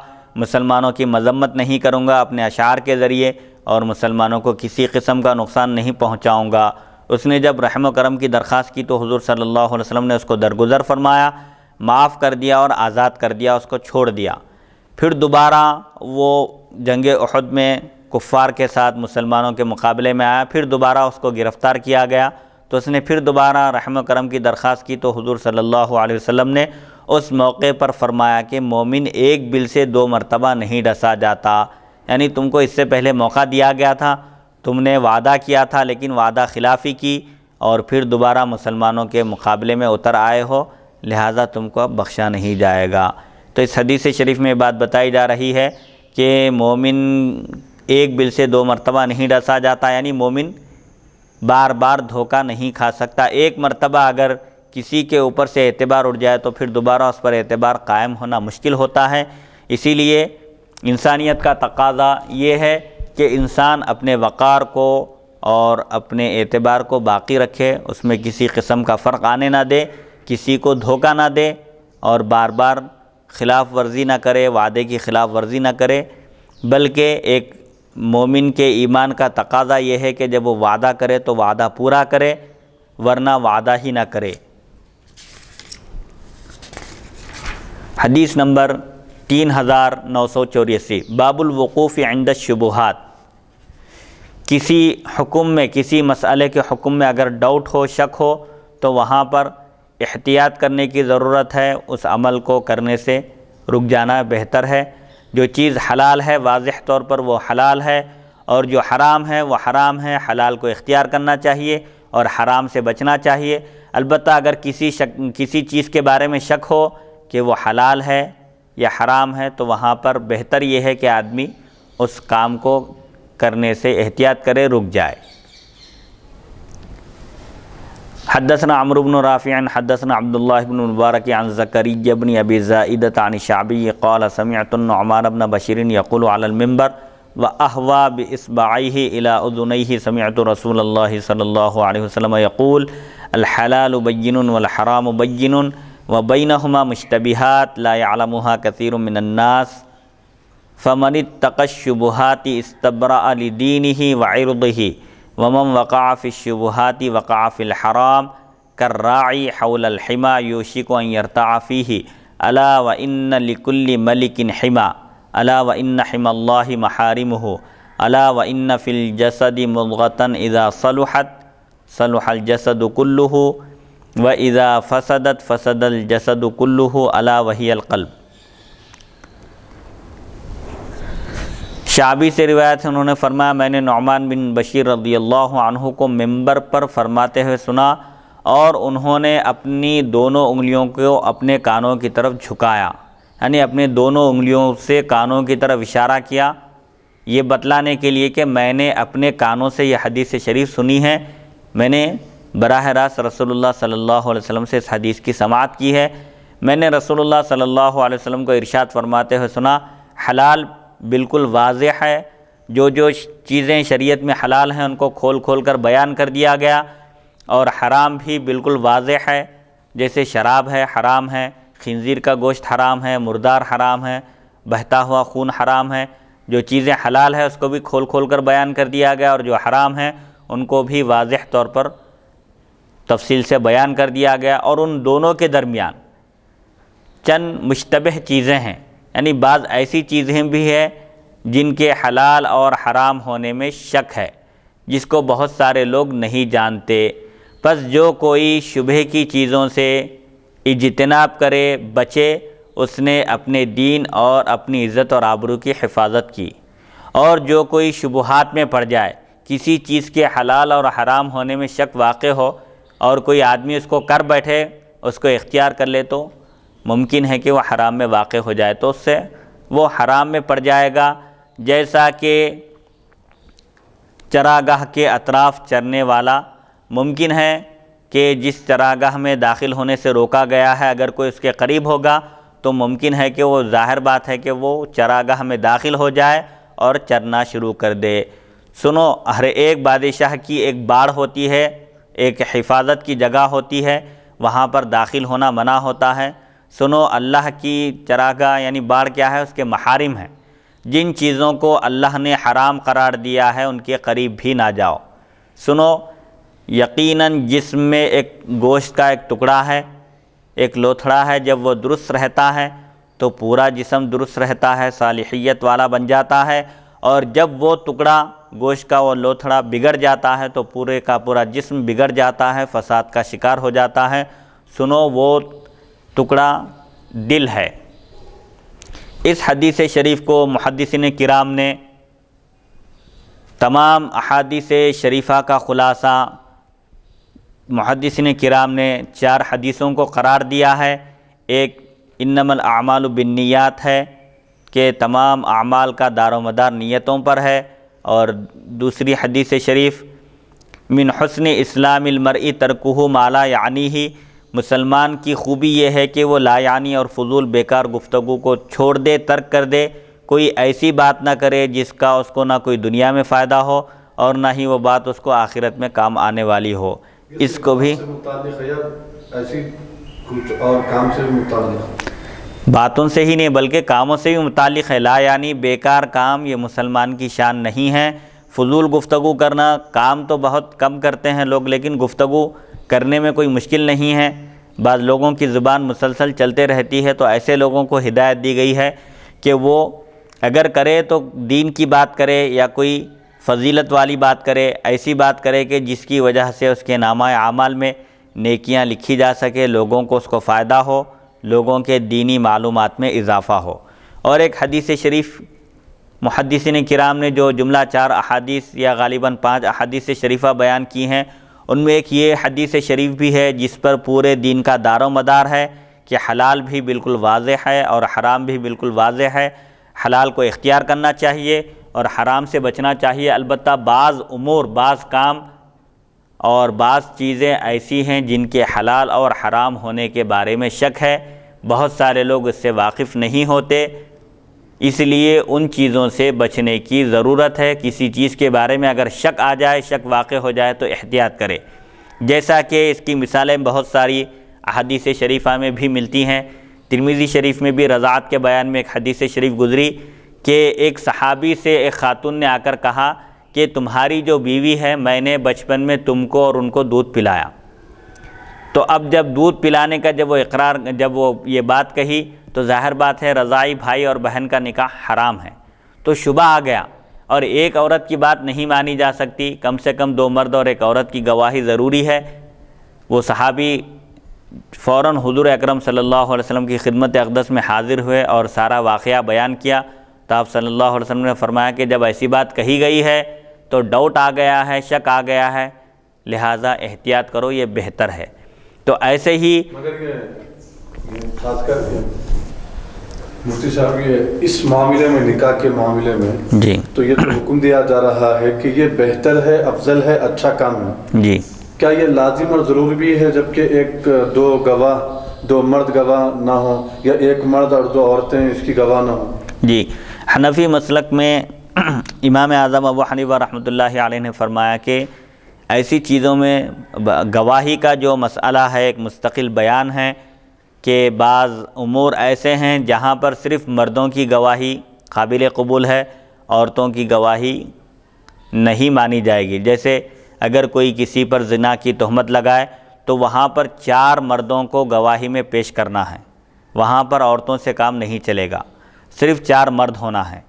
مسلمانوں کی مذمت نہیں کروں گا اپنے اشعار کے ذریعے، اور مسلمانوں کو کسی قسم کا نقصان نہیں پہنچاؤں گا۔ اس نے جب رحم و کرم کی درخواست کی تو حضور صلی اللہ علیہ وسلم نے اس کو درگزر فرمایا، معاف کر دیا اور آزاد کر دیا، اس کو چھوڑ دیا۔ پھر دوبارہ وہ جنگ احد میں کفار کے ساتھ مسلمانوں کے مقابلے میں آیا، پھر دوبارہ اس کو گرفتار کیا گیا تو اس نے پھر دوبارہ رحم و کرم کی درخواست کی تو حضور صلی اللہ علیہ وسلم نے اس موقع پر فرمایا کہ مومن ایک بل سے 2 مرتبہ نہیں ڈسا جاتا، یعنی تم کو اس سے پہلے موقع دیا گیا تھا، تم نے وعدہ کیا تھا لیکن وعدہ خلافی کی اور پھر دوبارہ مسلمانوں کے مقابلے میں اتر آئے ہو، لہٰذا تم کو اب بخشا نہیں جائے گا۔ تو اس حدیث شریف میں بات بتائی جا رہی ہے کہ مومن ایک بل سے 2 مرتبہ نہیں ڈسا جاتا، یعنی مومن بار بار دھوکہ نہیں کھا سکتا۔ ایک مرتبہ اگر کسی کے اوپر سے اعتبار اٹھ جائے تو پھر دوبارہ اس پر اعتبار قائم ہونا مشکل ہوتا ہے۔ اسی لیے انسانیت کا تقاضا یہ ہے کہ انسان اپنے وقار کو اور اپنے اعتبار کو باقی رکھے، اس میں کسی قسم کا فرق آنے نہ دے، کسی کو دھوکہ نہ دے اور بار بار خلاف ورزی نہ کرے، وعدے کی خلاف ورزی نہ کرے، بلکہ ایک مومن کے ایمان کا تقاضا یہ ہے کہ جب وہ وعدہ کرے تو وعدہ پورا کرے، ورنہ وعدہ ہی نہ کرے۔ حدیث نمبر 3984، باب الوقوف عند الشبہات۔ کسی حکم میں، کسی مسئلے کے حکم میں اگر ڈاؤٹ ہو، شک ہو تو وہاں پر احتیاط کرنے کی ضرورت ہے، اس عمل کو کرنے سے رک جانا بہتر ہے۔ جو چیز حلال ہے واضح طور پر وہ حلال ہے، اور جو حرام ہے وہ حرام ہے، حلال کو اختیار کرنا چاہیے اور حرام سے بچنا چاہیے۔ البتہ اگر کسی چیز کے بارے میں شک ہو کہ وہ حلال ہے یا حرام ہے تو وہاں پر بہتر یہ ہے کہ آدمی اس کام کو کرنے سے احتیاط کرے، رک جائے۔ حدثنا عمرو بن رافع حدثنا عبد الله بن مبارك عن زكريا بن ابي زائدة عن الشعبي قال سمعت النعمان بن بشير يقول على المنبر واهوى باصبعيه الى اذنيه سمعت رسول الله صلى الله عليه وسلم يقول الحلال بين والحرام بين وبينهما مشتبهات لا يعلمها كثير من الناس فمن اتقى الشبهات استبرأ لدينه وعرضه ومن وقع في الشبهات وقع في الحرام كالراعي حول الحمى يوشك أن يرتع فيه ألا وإن لكل ملك حمى ألا وإن حمى الله محارمه ألا وإن في الجسد مضغة إذا صلحت صلح الجسد كله وإذا فسدت فسد الجسد كله ألا وهي القلب۔ شعبی سے روایت ہے، انہوں نے فرمایا میں نے نعمان بن بشیر رضی اللہ عنہ کو منبر پر فرماتے ہوئے سنا اور انہوں نے اپنی دونوں انگلیوں کو اپنے کانوں کی طرف جھکایا، یعنی اپنے دونوں انگلیوں سے کانوں کی طرف اشارہ کیا، یہ بتلانے کے لیے کہ میں نے اپنے کانوں سے یہ حدیث شریف سنی ہے، میں نے براہ راست رسول اللہ صلی اللہ علیہ وسلم سے اس حدیث کی سماعت کی ہے۔ میں نے رسول اللہ صلی اللہ علیہ وسلم کو ارشاد فرماتے ہوئے سنا حلال بالکل واضح ہے، جو چیزیں شریعت میں حلال ہیں ان کو کھول کھول کر بیان کر دیا گیا، اور حرام بھی بالکل واضح ہے، جیسے شراب ہے حرام ہے، خنزیر کا گوشت حرام ہے، مردار حرام ہے، بہتا ہوا خون حرام ہے۔ جو چیزیں حلال ہے اس کو بھی کھول کھول کر بیان کر دیا گیا، اور جو حرام ہیں ان کو بھی واضح طور پر تفصیل سے بیان کر دیا گیا، اور ان دونوں کے درمیان چند مشتبہ چیزیں ہیں، یعنی بعض ایسی چیزیں بھی ہیں جن کے حلال اور حرام ہونے میں شک ہے، جس کو بہت سارے لوگ نہیں جانتے۔ پس جو کوئی شبہ کی چیزوں سے اجتناب کرے، بچے، اس نے اپنے دین اور اپنی عزت اور آبرو کی حفاظت کی۔ اور جو کوئی شبہات میں پڑ جائے، کسی چیز کے حلال اور حرام ہونے میں شک واقع ہو اور کوئی آدمی اس کو کر بیٹھے، اس کو اختیار کر لے، تو ممکن ہے کہ وہ حرام میں واقع ہو جائے، تو اس سے وہ حرام میں پڑ جائے گا۔ جیسا کہ چراگاہ کے اطراف چرنے والا، ممکن ہے کہ جس چراگاہ میں داخل ہونے سے روکا گیا ہے، اگر کوئی اس کے قریب ہوگا تو ممکن ہے کہ وہ، ظاہر بات ہے کہ وہ چراگاہ میں داخل ہو جائے اور چرنا شروع کر دے۔ سنو، ہر ایک بادشاہ کی ایک باڑ ہوتی ہے، ایک حفاظت کی جگہ ہوتی ہے، وہاں پر داخل ہونا منع ہوتا ہے۔ سنو، اللہ کی چراگاہ یعنی باڑ کیا ہے؟ اس کے محارم ہیں۔ جن چیزوں کو اللہ نے حرام قرار دیا ہے ان کے قریب بھی نہ جاؤ۔ سنو، یقیناً جسم میں ایک گوشت کا ایک ٹکڑا ہے، ایک لوتھڑا ہے، جب وہ درست رہتا ہے تو پورا جسم درست رہتا ہے، صالحیت والا بن جاتا ہے، اور جب وہ ٹکڑا گوشت کا وہ لوتھڑا بگڑ جاتا ہے تو پورے کا پورا جسم بگڑ جاتا ہے، فساد کا شکار ہو جاتا ہے۔ سنو، وہ ٹکڑا دل ہے۔ اس حدیث شریف کو محدثین کرام نے تمام احادیث شریفہ کا خلاصہ، محدثین کرام نے 4 حدیثوں کو قرار دیا ہے۔ ایک انما الاعمال بالنیات ہے کہ تمام اعمال کا دار و مدار نیتوں پر ہے، اور دوسری حدیث شریف من حسن اسلام المرء ترکہ ما لا یعنیہ، مسلمان کی خوبی یہ ہے کہ وہ لا یعنی اور فضول بیکار گفتگو کو چھوڑ دے، ترک کر دے، کوئی ایسی بات نہ کرے جس کا اس کو نہ کوئی دنیا میں فائدہ ہو اور نہ ہی وہ بات اس کو آخرت میں کام آنے والی ہو۔ اس کو بھی متعلق ہے یا ایسی کچھ اور کام سے متعلق؟ باتوں سے ہی نہیں بلکہ کاموں سے بھی متعلق ہے۔ لا یعنی بیکار کام یہ مسلمان کی شان نہیں ہے۔ فضول گفتگو کرنا، کام تو بہت کم کرتے ہیں لوگ، لیکن گفتگو کرنے میں کوئی مشکل نہیں ہے۔ بعض لوگوں کی زبان مسلسل چلتے رہتی ہے، تو ایسے لوگوں کو ہدایت دی گئی ہے کہ وہ اگر کرے تو دین کی بات کرے یا کوئی فضیلت والی بات کرے، ایسی بات کرے کہ جس کی وجہ سے اس کے نامہ اعمال میں نیکیاں لکھی جا سکے، لوگوں کو اس کو فائدہ ہو، لوگوں کے دینی معلومات میں اضافہ ہو۔ اور ایک حدیث شریف محدثین کرام نے جو جملہ 4 احادیث یا غالباً 5 احادیث شریفہ بیان کی ہیں، ان میں ایک یہ حدیث شریف بھی ہے جس پر پورے دین کا دار و مدار ہے کہ حلال بھی بالکل واضح ہے اور حرام بھی بالکل واضح ہے۔ حلال کو اختیار کرنا چاہیے اور حرام سے بچنا چاہیے۔ البتہ بعض امور، بعض کام اور بعض چیزیں ایسی ہیں جن کے حلال اور حرام ہونے کے بارے میں شک ہے، بہت سارے لوگ اس سے واقف نہیں ہوتے، اس لیے ان چیزوں سے بچنے کی ضرورت ہے۔ کسی چیز کے بارے میں اگر شک آ جائے، شک واقع ہو جائے تو احتیاط کرے، جیسا کہ اس کی مثالیں بہت ساری احادیث شریفہ میں بھی ملتی ہیں۔ ترمذی شریف میں بھی رضاعت کے بیان میں ایک حدیث شریف گزری کہ ایک صحابی سے ایک خاتون نے آ کر کہا کہ تمہاری جو بیوی ہے، میں نے بچپن میں تم کو اور ان کو دودھ پلایا، تو اب جب دودھ پلانے کا جب وہ یہ بات کہی تو ظاہر بات ہے رضاعی بھائی اور بہن کا نکاح حرام ہے، تو شبہ آ گیا، اور ایک عورت کی بات نہیں مانی جا سکتی، کم سے کم 2 مرد اور ایک عورت کی گواہی ضروری ہے۔ وہ صحابی فوراً حضور اکرم صلی اللہ علیہ وسلم کی خدمت اقدس میں حاضر ہوئے اور سارا واقعہ بیان کیا، تو آپ صلی اللہ علیہ وسلم نے فرمایا کہ جب ایسی بات کہی گئی ہے تو ڈاؤٹ آ گیا ہے، شک آ گیا ہے، لہٰذا احتیاط کرو، یہ بہتر ہے۔ تو ایسے ہی مگر یہ خاص کر کے مفتی صاحب یہ اس معاملے میں، نکاح کے معاملے میں جی تو یہ تو حکم دیا جا رہا ہے کہ یہ بہتر ہے، افضل ہے، اچھا کام ہے، جی کیا یہ لازم اور ضروری بھی ہے جبکہ 2 مرد گواہ نہ ہوں یا 1 مرد اور 2 عورتیں اس کی گواہ نہ ہوں؟ جی، حنفی مسلک میں امام اعظم ابو حنیفہ رحمۃ اللہ علیہ نے فرمایا کہ ایسی چیزوں میں گواہی کا جو مسئلہ ہے ایک مستقل بیان ہے کہ بعض امور ایسے ہیں جہاں پر صرف مردوں کی گواہی قابل قبول ہے، عورتوں کی گواہی نہیں مانی جائے گی۔ جیسے اگر کوئی کسی پر زنا کی تہمت لگائے تو وہاں پر 4 مردوں کو گواہی میں پیش کرنا ہے، وہاں پر عورتوں سے کام نہیں چلے گا، صرف 4 مرد ہونا ہے۔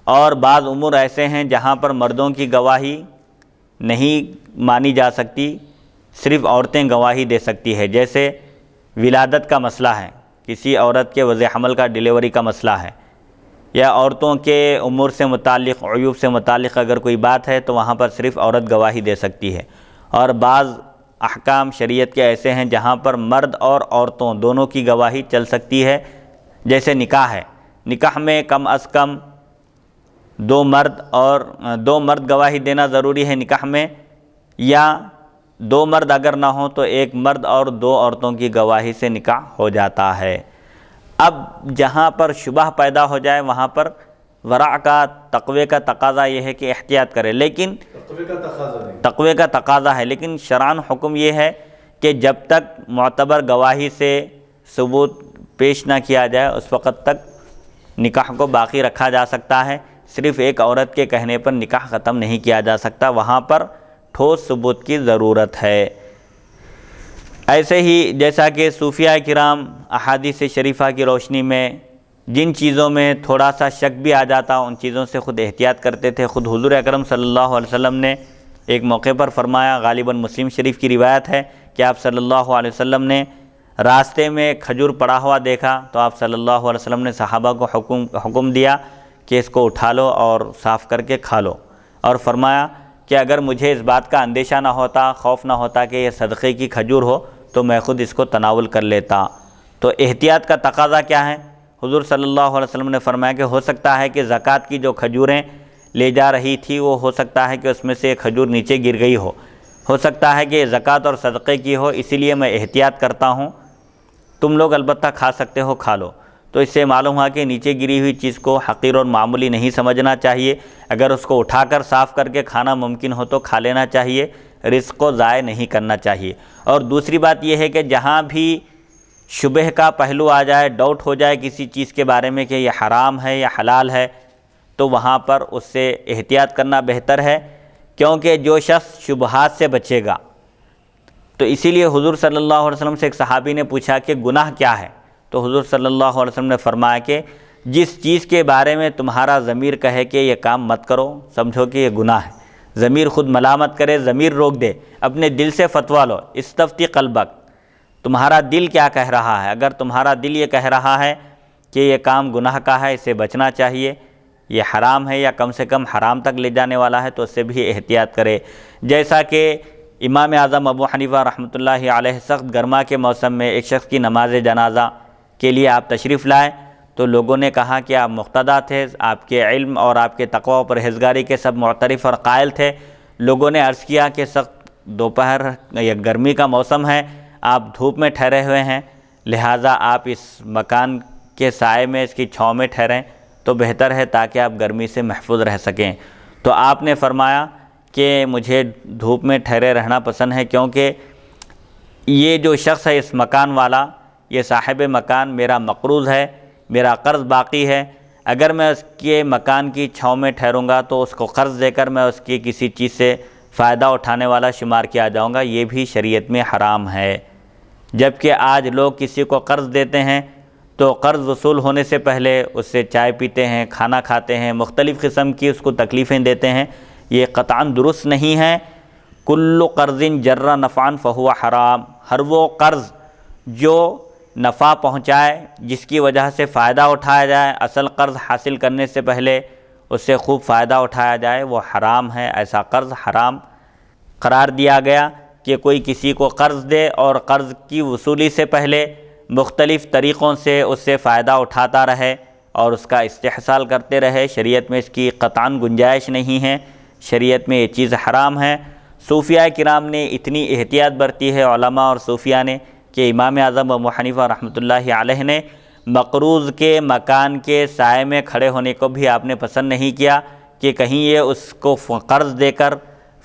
اور بعض امور ایسے ہیں جہاں پر مردوں کی گواہی نہیں مانی جا سکتی، صرف عورتیں گواہی دے سکتی ہے، جیسے ولادت کا مسئلہ ہے کسی عورت کے وضع حمل کا ڈیلیوری کا مسئلہ ہے یا عورتوں کے امور سے متعلق عیوب سے متعلق اگر کوئی بات ہے تو وہاں پر صرف عورت گواہی دے سکتی ہے۔ اور بعض احکام شریعت کے ایسے ہیں جہاں پر مرد اور عورتوں دونوں کی گواہی چل سکتی ہے، جیسے نکاح ہے، نکاح میں کم از کم دو مرد گواہی دینا ضروری ہے نکاح میں، یا دو مرد اگر نہ ہوں تو ایک مرد اور دو عورتوں کی گواہی سے نکاح ہو جاتا ہے۔ اب جہاں پر شبہ پیدا ہو جائے وہاں پر ورع کا تقوی کا تقاضا یہ ہے کہ احتیاط کرے، لیکن تقوی کا تقاضا ہے، لیکن شرعاً حکم یہ ہے کہ جب تک معتبر گواہی سے ثبوت پیش نہ کیا جائے اس وقت تک نکاح کو باقی رکھا جا سکتا ہے۔ صرف ایک عورت کے کہنے پر نکاح ختم نہیں کیا جا سکتا، وہاں پر ٹھوس ثبوت کی ضرورت ہے۔ ایسے ہی جیسا کہ صوفیاء کرام احادیث شریفہ کی روشنی میں جن چیزوں میں تھوڑا سا شک بھی آ جاتا ان چیزوں سے خود احتیاط کرتے تھے۔ خود حضور اکرم صلی اللہ علیہ وسلم نے ایک موقع پر فرمایا، غالباً مسلم شریف کی روایت ہے کہ آپ صلی اللہ علیہ وسلم نے راستے میں کھجور پڑا ہوا دیکھا تو آپ صلی اللہ علیہ وسلم نے صحابہ کو حکم دیا کہ اس کو اٹھا لو اور صاف کر کے کھا لو، اور فرمایا کہ اگر مجھے اس بات کا اندیشہ نہ ہوتا، خوف نہ ہوتا کہ یہ صدقے کی کھجور ہو تو میں خود اس کو تناول کر لیتا۔ تو احتیاط کا تقاضا کیا ہے؟ حضور صلی اللہ علیہ وسلم نے فرمایا کہ ہو سکتا ہے کہ زکوٰۃ کی جو کھجوریں لے جا رہی تھی وہ ہو سکتا ہے کہ اس میں سے ایک کھجور نیچے گر گئی ہو سکتا ہے کہ یہ زکوٰۃ اور صدقے کی ہو، اسی لیے میں احتیاط کرتا ہوں، تم لوگ البتہ کھا سکتے ہو، کھا لو۔ تو اس سے معلوم ہوا کہ نیچے گری ہوئی چیز کو حقیر اور معمولی نہیں سمجھنا چاہیے، اگر اس کو اٹھا کر صاف کر کے کھانا ممکن ہو تو کھا لینا چاہیے، رزق کو ضائع نہیں کرنا چاہیے۔ اور دوسری بات یہ ہے کہ جہاں بھی شبہ کا پہلو آ جائے، ڈاؤٹ ہو جائے کسی چیز کے بارے میں کہ یہ حرام ہے یا حلال ہے، تو وہاں پر اس سے احتیاط کرنا بہتر ہے، کیونکہ جو شخص شبہات سے بچے گا، تو اسی لیے حضور صلی اللہ علیہ وسلم سے ایک صحابی نے پوچھا کہ گناہ کیا ہے؟ تو حضور صلی اللہ علیہ وسلم نے فرمایا کہ جس چیز کے بارے میں تمہارا ضمیر کہے کہ یہ کام مت کرو، سمجھو کہ یہ گناہ ہے، ضمیر خود ملامت کرے، ضمیر روک دے، اپنے دل سے فتویٰ لو، استفتی قلبک، تمہارا دل کیا کہہ رہا ہے؟ اگر تمہارا دل یہ کہہ رہا ہے کہ یہ کام گناہ کا ہے، اسے بچنا چاہیے، یہ حرام ہے یا کم سے کم حرام تک لے جانے والا ہے، تو اس سے بھی احتیاط کرے۔ جیسا کہ امام اعظم ابو حنیفہ رحمۃ اللہ علیہ سخت گرما کے موسم میں ایک شخص کی نماز جنازہ کے لیے آپ تشریف لائے تو لوگوں نے کہا کہ آپ مقتدی تھے، آپ کے علم اور آپ کے تقوی و پرہیزگاری کے سب معترف اور قائل تھے۔ لوگوں نے عرض کیا کہ سخت دوپہر یا گرمی کا موسم ہے، آپ دھوپ میں ٹھہرے ہوئے ہیں، لہٰذا آپ اس مکان کے سائے میں، اس کی چھاؤں میں ٹھہریں تو بہتر ہے تاکہ آپ گرمی سے محفوظ رہ سکیں۔ تو آپ نے فرمایا کہ مجھے دھوپ میں ٹھہرے رہنا پسند ہے، کیونکہ یہ جو شخص ہے اس مکان والا، یہ صاحب مکان میرا مقروض ہے، میرا قرض باقی ہے، اگر میں اس کے مکان کی چھاؤں میں ٹھہروں گا تو اس کو قرض دے کر میں اس کی کسی چیز سے فائدہ اٹھانے والا شمار کیا جاؤں گا، یہ بھی شریعت میں حرام ہے۔ جبکہ آج لوگ کسی کو قرض دیتے ہیں تو قرض وصول ہونے سے پہلے اس سے چائے پیتے ہیں، کھانا کھاتے ہیں، مختلف قسم کی اس کو تکلیفیں دیتے ہیں، یہ قطعاً درست نہیں ہے۔ کل قرض جر نفعا فہو حرام، ہر وہ قرض جو نفع پہنچائے، جس کی وجہ سے فائدہ اٹھایا جائے، اصل قرض حاصل کرنے سے پہلے اس سے خوب فائدہ اٹھایا جائے، وہ حرام ہے۔ ایسا قرض حرام قرار دیا گیا کہ کوئی کسی کو قرض دے اور قرض کی وصولی سے پہلے مختلف طریقوں سے اس سے فائدہ اٹھاتا رہے اور اس کا استحصال کرتے رہے، شریعت میں اس کی قطعاً گنجائش نہیں ہے، شریعت میں یہ چیز حرام ہے۔ صوفیاء کرام نے اتنی احتیاط برتی ہے، علماء اور صوفیاء نے، کہ امام اعظم ابو حنیفہ رحمۃ اللہ علیہ نے مقروض کے مکان کے سائے میں کھڑے ہونے کو بھی آپ نے پسند نہیں کیا کہ کہیں یہ اس کو قرض دے کر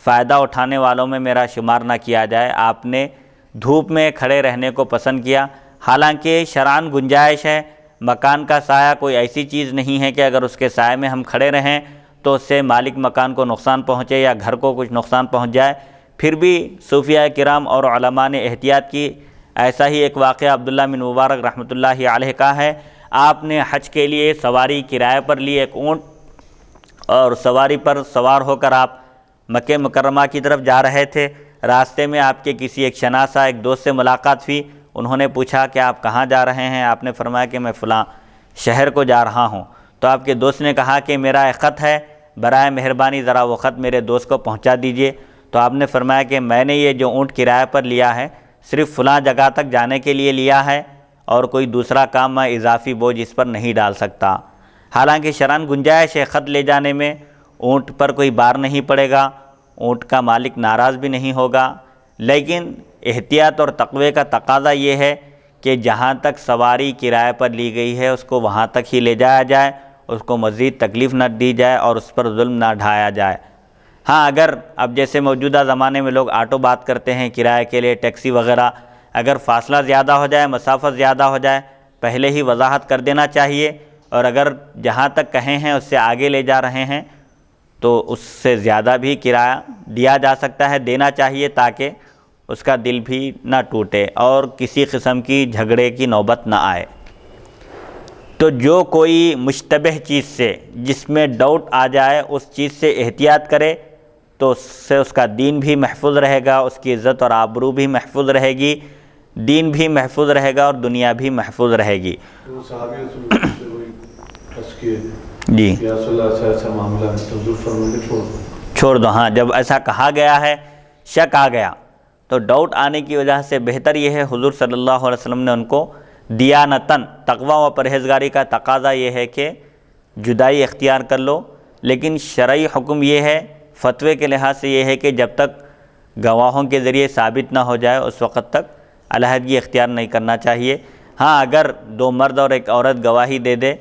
فائدہ اٹھانے والوں میں میرا شمار نہ کیا جائے، آپ نے دھوپ میں کھڑے رہنے کو پسند کیا۔ حالانکہ شرعاً گنجائش ہے، مکان کا سایہ کوئی ایسی چیز نہیں ہے کہ اگر اس کے سائے میں ہم کھڑے رہیں تو اس سے مالک مکان کو نقصان پہنچے یا گھر کو کچھ نقصان پہنچ جائے، پھر بھی صوفیاء کرام اور علماء نے احتیاط کی۔ ایسا ہی ایک واقعہ عبداللہ بن مبارک رحمۃ اللہ علیہ کا ہے، آپ نے حج کے لیے سواری کرائے پر لی ایک اونٹ، اور سواری پر سوار ہو کر آپ مکہ مکرمہ کی طرف جا رہے تھے۔ راستے میں آپ کے کسی ایک شناسہ ایک دوست سے ملاقات ہوئی، انہوں نے پوچھا کہ آپ کہاں جا رہے ہیں؟ آپ نے فرمایا کہ میں فلاں شہر کو جا رہا ہوں۔ تو آپ کے دوست نے کہا کہ میرا ایک خط ہے، برائے مہربانی ذرا وہ خط میرے دوست کو پہنچا دیجئے۔ تو آپ نے فرمایا کہ میں نے یہ جو اونٹ کرایہ پر لیا ہے صرف فلاں جگہ تک جانے کے لیے لیا ہے، اور کوئی دوسرا کام میں اضافی بوجھ اس پر نہیں ڈال سکتا۔ حالانکہ شرعاً گنجائش ہے خط لے جانے میں، اونٹ پر کوئی بار نہیں پڑے گا، اونٹ کا مالک ناراض بھی نہیں ہوگا، لیکن احتیاط اور تقوی کا تقاضا یہ ہے کہ جہاں تک سواری کرایہ پر لی گئی ہے اس کو وہاں تک ہی لے جایا جائے، اس کو مزید تکلیف نہ دی جائے اور اس پر ظلم نہ ڈھایا جائے۔ ہاں اگر اب جیسے موجودہ زمانے میں لوگ آٹو بات کرتے ہیں کرایہ کے لیے، ٹیکسی وغیرہ، اگر فاصلہ زیادہ ہو جائے، مسافت زیادہ ہو جائے، پہلے ہی وضاحت کر دینا چاہیے، اور اگر جہاں تک کہیں ہیں اس سے آگے لے جا رہے ہیں تو اس سے زیادہ بھی کرایہ دیا جا سکتا ہے، دینا چاہیے، تاکہ اس کا دل بھی نہ ٹوٹے اور کسی قسم کی جھگڑے کی نوبت نہ آئے۔ تو جو کوئی مشتبہ چیز سے، جس میں ڈاؤٹ آ جائے، اس چیز سے احتیاط کرے تو اس سے اس کا دین بھی محفوظ رہے گا، اس کی عزت اور آبرو بھی محفوظ رہے گی، دین بھی محفوظ رہے گا اور دنیا بھی محفوظ رہے گی۔ تو صحابی سے وہی حس کیے جی یا رسول اللہ ایسا معاملہ ہے تو حضور فرمائیں گے چھوڑ دو۔ ہاں جب ایسا کہا گیا ہے، شک آ گیا، تو ڈاؤٹ آنے کی وجہ سے بہتر یہ ہے، حضور صلی اللہ علیہ وسلم نے ان کو دیانتاً، تقوی و پرہیزگاری کا تقاضا یہ ہے کہ جدائی اختیار کر لو، لیکن شرعی حکم یہ ہے، فتوے کے لحاظ سے یہ ہے کہ جب تک گواہوں کے ذریعے ثابت نہ ہو جائے اس وقت تک علیحدگی اختیار نہیں کرنا چاہیے۔ ہاں اگر دو مرد اور ایک عورت گواہی دے دے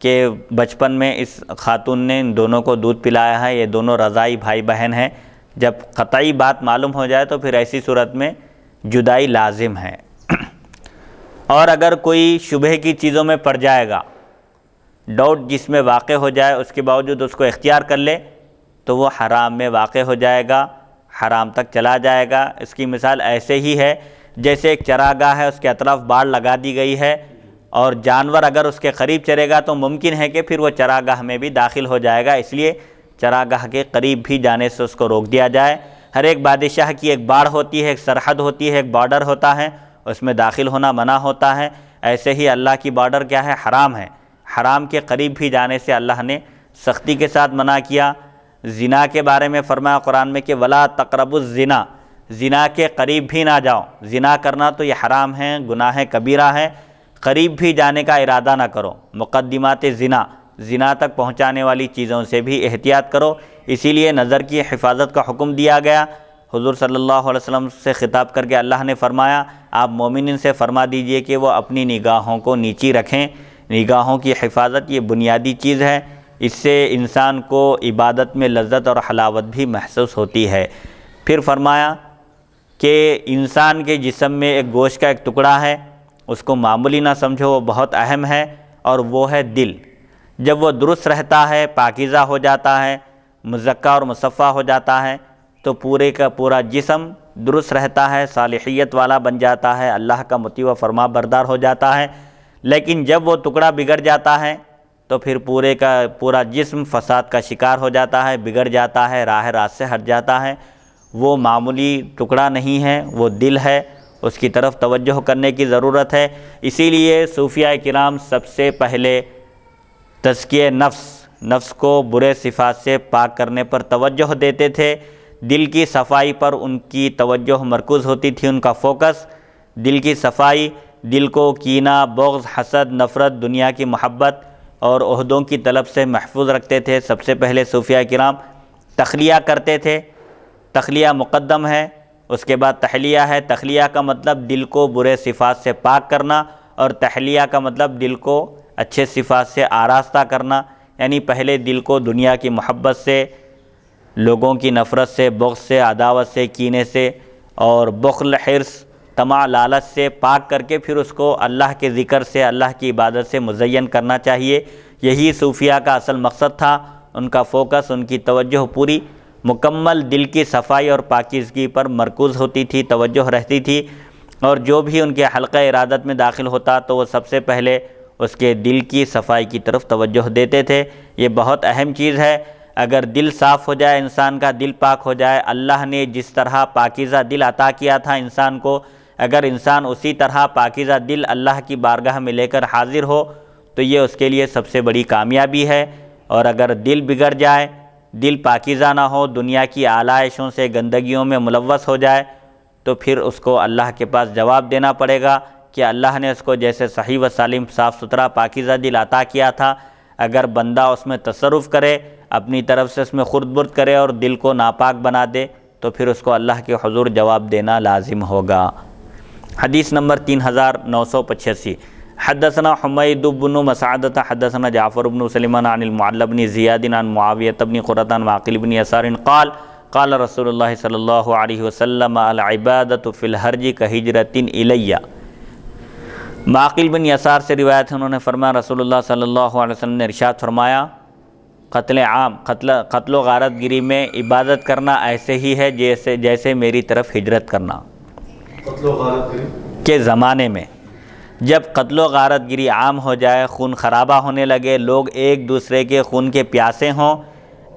کہ بچپن میں اس خاتون نے ان دونوں کو دودھ پلایا ہے، یہ دونوں رضاعی بھائی بہن ہیں، جب قطعی بات معلوم ہو جائے تو پھر ایسی صورت میں جدائی لازم ہے۔ اور اگر کوئی شبہ کی چیزوں میں پڑ جائے گا، ڈاؤٹ جس میں واقع ہو جائے، اس کے باوجود اس کو اختیار کر لے تو وہ حرام میں واقع ہو جائے گا، حرام تک چلا جائے گا۔ اس کی مثال ایسے ہی ہے جیسے ایک چراگاہ ہے، اس کے اطراف باڑ لگا دی گئی ہے، اور جانور اگر اس کے قریب چرے گا تو ممکن ہے کہ پھر وہ چراگاہ میں بھی داخل ہو جائے گا، اس لیے چراگاہ کے قریب بھی جانے سے اس کو روک دیا جائے۔ ہر ایک بادشاہ کی ایک باڑ ہوتی ہے، ایک سرحد ہوتی ہے، ایک بارڈر ہوتا ہے، اس میں داخل ہونا منع ہوتا ہے۔ ایسے ہی اللہ کی بارڈر کیا ہے؟ حرام ہے، حرام کے قریب بھی جانے سے اللہ نے سختی کے ساتھ منع کیا۔ زنا کے بارے میں فرمایا قرآن میں کہ وَلَا تَقْرَبُوا الزِّنَا، زنا کے قریب بھی نہ جاؤ، زنا کرنا تو یہ حرام ہے، گناہ کبیرہ ہے، قریب بھی جانے کا ارادہ نہ کرو۔ مقدمات زنا، زنا تک پہنچانے والی چیزوں سے بھی احتیاط کرو، اسی لیے نظر کی حفاظت کا حکم دیا گیا۔ حضور صلی اللہ علیہ وسلم سے خطاب کر کے اللہ نے فرمایا آپ مومنین سے فرما دیجئے کہ وہ اپنی نگاہوں کو نیچی رکھیں۔ نگاہوں کی حفاظت یہ بنیادی چیز ہے، اس سے انسان کو عبادت میں لذت اور حلاوت بھی محسوس ہوتی ہے۔ پھر فرمایا کہ انسان کے جسم میں ایک گوشت کا ایک ٹکڑا ہے، اس کو معمولی نہ سمجھو، وہ بہت اہم ہے، اور وہ ہے دل۔ جب وہ درست رہتا ہے، پاکیزہ ہو جاتا ہے، مزکہ اور مصفہ ہو جاتا ہے، تو پورے کا پورا جسم درست رہتا ہے، صالحیت والا بن جاتا ہے، اللہ کا مطیع و فرما بردار ہو جاتا ہے۔ لیکن جب وہ ٹکڑا بگڑ جاتا ہے تو پھر پورے کا پورا جسم فساد کا شکار ہو جاتا ہے، بگڑ جاتا ہے، راہ راست سے ہٹ جاتا ہے۔ وہ معمولی ٹکڑا نہیں ہے، وہ دل ہے، اس کی طرف توجہ کرنے کی ضرورت ہے۔ اسی لیے صوفیاء کرام سب سے پہلے تزکیہ نفس کو برے صفات سے پاک کرنے پر توجہ دیتے تھے، دل کی صفائی پر ان کی توجہ مرکوز ہوتی تھی، ان کا فوکس دل کی صفائی، دل کو کینہ، بغض، حسد، نفرت، دنیا کی محبت اور عہدوں کی طلب سے محفوظ رکھتے تھے۔ سب سے پہلے صوفیاء کرام تخلیہ کرتے تھے، تخلیہ مقدم ہے، اس کے بعد تحلیہ ہے۔ تخلیہ کا مطلب دل کو برے صفات سے پاک کرنا، اور تحلیہ کا مطلب دل کو اچھے صفات سے آراستہ کرنا، یعنی پہلے دل کو دنیا کی محبت سے، لوگوں کی نفرت سے، بغض سے، عداوت سے، کینے سے اور بخل، حرص، طمع، لالچ سے پاک کر کے پھر اس کو اللہ کے ذکر سے، اللہ کی عبادت سے مزین کرنا چاہیے۔ یہی صوفیاء کا اصل مقصد تھا، ان کا فوکس، ان کی توجہ پوری مکمل دل کی صفائی اور پاکیزگی پر مرکوز ہوتی تھی، توجہ رہتی تھی، اور جو بھی ان کے حلقہ ارادت میں داخل ہوتا تو وہ سب سے پہلے اس کے دل کی صفائی کی طرف توجہ دیتے تھے۔ یہ بہت اہم چیز ہے، اگر دل صاف ہو جائے، انسان کا دل پاک ہو جائے، اللہ نے جس طرح پاکیزہ دل عطا کیا تھا انسان کو، اگر انسان اسی طرح پاکیزہ دل اللہ کی بارگاہ میں لے کر حاضر ہو تو یہ اس کے لیے سب سے بڑی کامیابی ہے۔ اور اگر دل بگڑ جائے، دل پاکیزہ نہ ہو، دنیا کی آلائشوں سے گندگیوں میں ملوث ہو جائے، تو پھر اس کو اللہ کے پاس جواب دینا پڑے گا کہ اللہ نے اس کو جیسے صحیح و سالم صاف ستھرا پاکیزہ دل عطا کیا تھا، اگر بندہ اس میں تصرف کرے، اپنی طرف سے اس میں خرد برد کرے اور دل کو ناپاک بنا دے، تو پھر اس کو اللہ کے حضور جواب دینا لازم ہوگا۔ حدیث نمبر 3985۔ حدثنا حمید بن مسعدۃ حدثنا جعفر بن سلیمان عن المعلی بن زیاد عن معاویۃ بن قرۃ عن معقل بن یسار قال قال رسول اللہ صلی اللہ علیہ وسلم العبادۃ فی الحرج کہجرۃ الی۔ معقل بن یسار سے روایت ہے، انہوں نے فرمایا رسول اللہ صلی اللہ علیہ وسلم نے ارشاد فرمایا قتل عام، قتل و غارت گری میں عبادت کرنا ایسے ہی ہے جیسے میری طرف ہجرت کرنا۔ قتل و غارت گری کے زمانے میں جب قتل و غارت گری عام ہو جائے، خون خرابہ ہونے لگے، لوگ ایک دوسرے کے خون کے پیاسے ہوں،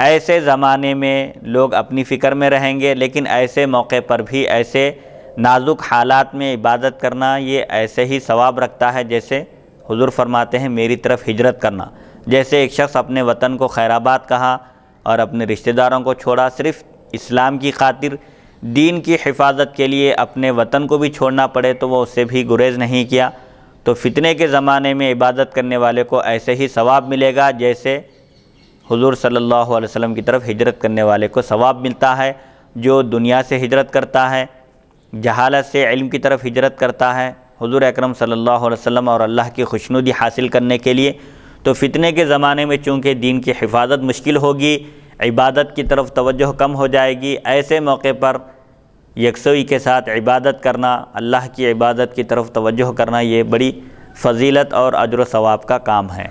ایسے زمانے میں لوگ اپنی فکر میں رہیں گے، لیکن ایسے موقع پر بھی ایسے نازک حالات میں عبادت کرنا یہ ایسے ہی ثواب رکھتا ہے جیسے حضور فرماتے ہیں میری طرف ہجرت کرنا۔ جیسے ایک شخص اپنے وطن کو خیر آباد کہا اور اپنے رشتہ داروں کو چھوڑا، صرف اسلام کی خاطر، دین کی حفاظت کے لیے اپنے وطن کو بھی چھوڑنا پڑے تو وہ اس سے بھی گریز نہیں کیا، تو فتنے کے زمانے میں عبادت کرنے والے کو ایسے ہی ثواب ملے گا جیسے حضور صلی اللہ علیہ وسلم کی طرف ہجرت کرنے والے کو ثواب ملتا ہے۔ جو دنیا سے ہجرت کرتا ہے، جہالت سے علم کی طرف ہجرت کرتا ہے حضور اکرم صلی اللہ علیہ وسلم اور اللہ کی خوشنودی حاصل کرنے کے لیے، تو فتنے کے زمانے میں چونکہ دین کی حفاظت مشکل ہوگی، عبادت کی طرف توجہ کم ہو جائے گی، ایسے موقع پر یکسوئی کے ساتھ عبادت کرنا، اللہ کی عبادت کی طرف توجہ کرنا، یہ بڑی فضیلت اور اجر و ثواب کا کام ہے۔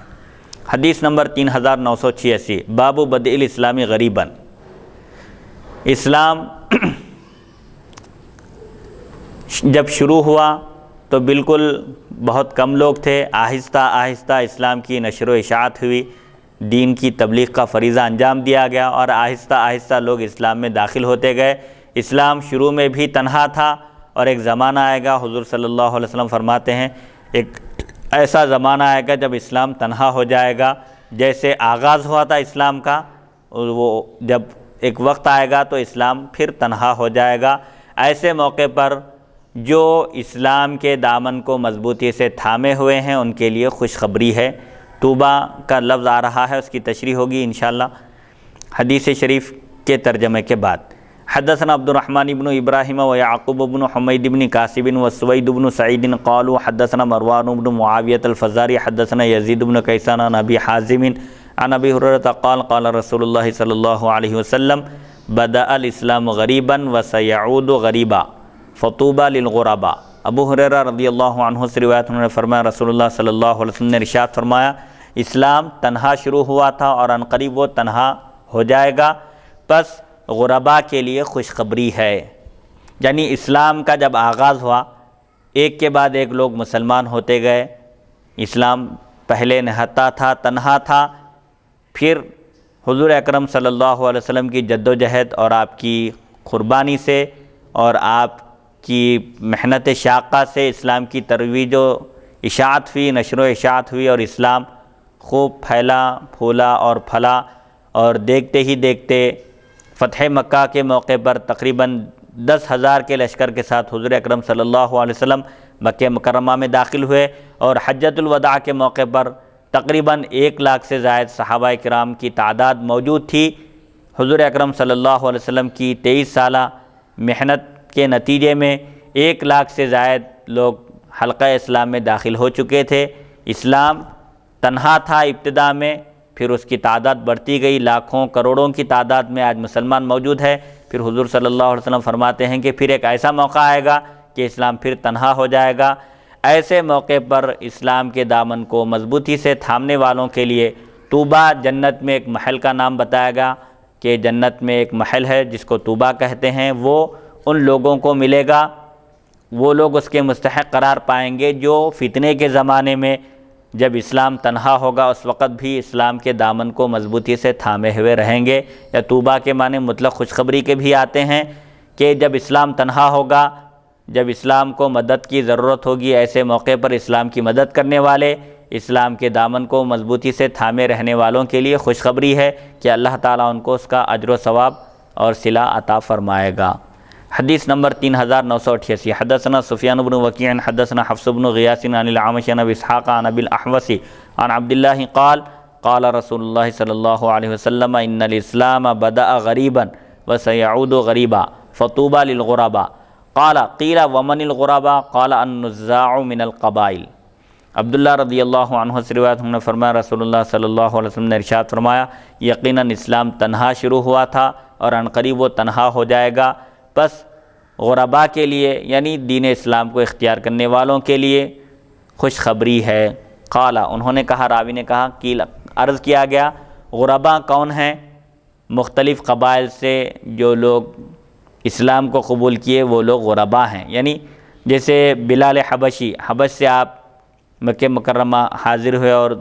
حدیث نمبر 3986۔ باب بدء الاسلام غریباً۔ اسلام جب شروع ہوا تو بالکل بہت کم لوگ تھے، آہستہ آہستہ اسلام کی نشر و اشاعت ہوئی، دین کی تبلیغ کا فریضہ انجام دیا گیا اور آہستہ آہستہ لوگ اسلام میں داخل ہوتے گئے۔ اسلام شروع میں بھی تنہا تھا اور ایک زمانہ آئے گا، حضور صلی اللہ علیہ وسلم فرماتے ہیں ایک ایسا زمانہ آئے گا جب اسلام تنہا ہو جائے گا، جیسے آغاز ہوا تھا اسلام کا، وہ جب ایک وقت آئے گا تو اسلام پھر تنہا ہو جائے گا۔ ایسے موقع پر جو اسلام کے دامن کو مضبوطی سے تھامے ہوئے ہیں ان کے لیے خوشخبری ہے۔ توبہ کا لفظ آ رہا ہے، اس کی تشریح ہوگی انشاءاللہ حدیث شریف کے ترجمے کے بعد۔ حدثنا عبد الرحمن بن ابراہیم و یعقوب بن حمید بن کاسب و سوید بن سعید قالوا حدثنا مروان بن معاویۃ الفزاری حدثنا یزید بن کیسان عن ابی حازم عن ابی ہریرہ قال قال رسول اللہ صلی اللہ علیہ وسلم بدأ الاسلام غریبا وسیعود غریبا فطوبى للغرباء۔ ابو ہریرہ رضی اللہ عنہ سے روایت، انہوں نے فرمایا رسول اللہ صلی اللہ علیہ وسلم نے ارشاد فرمایا اسلام تنہا شروع ہوا تھا اور عنقریب وہ تنہا ہو جائے گا، پس غرباء کے لیے خوشخبری ہے۔ یعنی اسلام کا جب آغاز ہوا، ایک کے بعد ایک لوگ مسلمان ہوتے گئے، اسلام پہلے نہتا تھا، تنہا تھا، پھر حضور اکرم صلی اللہ علیہ وسلم کی جد و جہد اور آپ کی قربانی سے اور آپ کی محنت شاقہ سے اسلام کی ترویج و اشاعت ہوئی، نشر و اشاعت ہوئی اور اسلام خوب پھیلا پھولا اور پھلا، اور دیکھتے ہی دیکھتے فتح مکہ کے موقع پر تقریباً 10,000 کے لشکر کے ساتھ حضور اکرم صلی اللہ علیہ وسلم مکہ مکرمہ میں داخل ہوئے، اور حجۃ الوداع کے موقع پر تقریباً 1 لاکھ سے زائد صحابہ کرام کی تعداد موجود تھی۔ حضور اکرم صلی اللہ علیہ وسلم کی 23 سالہ محنت کے نتیجے میں 1 لاکھ سے زائد لوگ حلقہ اسلام میں داخل ہو چکے تھے۔ اسلام تنہا تھا ابتدا میں، پھر اس کی تعداد بڑھتی گئی، لاکھوں کروڑوں کی تعداد میں آج مسلمان موجود ہے۔ پھر حضور صلی اللہ علیہ وسلم فرماتے ہیں کہ پھر ایک ایسا موقع آئے گا کہ اسلام پھر تنہا ہو جائے گا۔ ایسے موقع پر اسلام کے دامن کو مضبوطی سے تھامنے والوں کے لیے طوبیٰ، جنت میں ایک محل کا نام بتایا گیا کہ جنت میں ایک محل ہے جس کو طوبیٰ کہتے ہیں، وہ ان لوگوں کو ملے گا، وہ لوگ اس کے مستحق قرار پائیں گے جو فتنے کے زمانے میں جب اسلام تنہا ہوگا اس وقت بھی اسلام کے دامن کو مضبوطی سے تھامے ہوئے رہیں گے۔ یا طوبیٰ کے معنی مطلق خوشخبری کے بھی آتے ہیں کہ جب اسلام تنہا ہوگا، جب اسلام کو مدد کی ضرورت ہوگی ایسے موقع پر اسلام کی مدد کرنے والے، اسلام کے دامن کو مضبوطی سے تھامے رہنے والوں کے لیے خوشخبری ہے کہ اللہ تعالیٰ ان کو اس کا اجر و ثواب اور صلہ عطا فرمائے گا۔ حدیث نمبر 3988 حدثنا سفیان بن وکیع حدثنا حفص بن غیاث عن الاعمش عن ابی اسحاق عن ابی الاحوص عن عبد اللہ قال قال رسول اللہ صلی اللہ علیہ وسلم ان الاسلام بدأ غریبا وسيعود غریبا فطوبى للغرباء قال قیل ومن الغرباء قال النزاع من القبائل۔ عبداللہ رضی اللہ عنہ سے روایت ہم نے فرمایا رسول اللہ صلی اللہ علیہ وسلم نے ارشاد فرمایا یقیناً اسلام تنہا شروع ہوا تھا اور عنقریب وہ تنہا ہو جائے گا، پس غرباء کے لیے یعنی دین اسلام کو اختیار کرنے والوں کے لیے خوشخبری ہے۔ قال انہوں نے کہا، راوی نے کہا، قیل عرض کیا گیا غرباء کون ہیں؟ مختلف قبائل سے جو لوگ اسلام کو قبول کیے وہ لوگ غرباء ہیں، یعنی جیسے بلال حبشی، حبش سے آپ مکہ مکرمہ حاضر ہوئے اور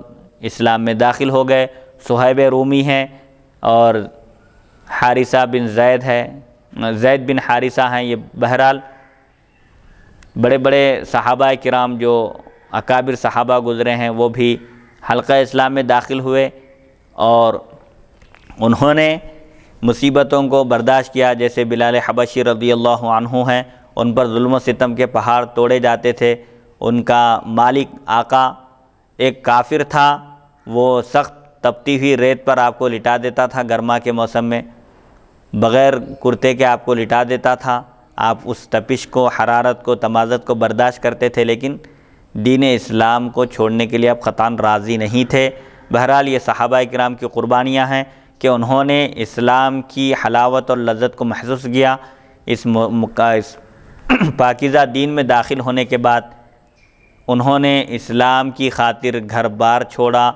اسلام میں داخل ہو گئے، صہیب رومی ہیں اور حارثہ بن زید ہے، زید بن حارثہ ہیں، یہ بہرحال بڑے بڑے صحابہ کرام جو اکابر صحابہ گزرے ہیں وہ بھی حلقہ اسلام میں داخل ہوئے اور انہوں نے مصیبتوں کو برداشت کیا، جیسے بلال حبشی رضی اللہ عنہ ہیں، ان پر ظلم و ستم کے پہاڑ توڑے جاتے تھے، ان کا مالک آقا ایک کافر تھا، وہ سخت تپتی ہوئی ریت پر آپ کو لٹا دیتا تھا، گرما کے موسم میں بغیر کرتے کے آپ کو لٹا دیتا تھا، آپ اس تپش کو، حرارت کو، تمازت کو برداشت کرتے تھے، لیکن دین اسلام کو چھوڑنے کے لیے آپ قطعاً راضی نہیں تھے۔ بہرحال یہ صحابہ کرام کی قربانیاں ہیں کہ انہوں نے اسلام کی حلاوت اور لذت کو محسوس کیا، اس پاکیزہ دین میں داخل ہونے کے بعد انہوں نے اسلام کی خاطر گھر بار چھوڑا،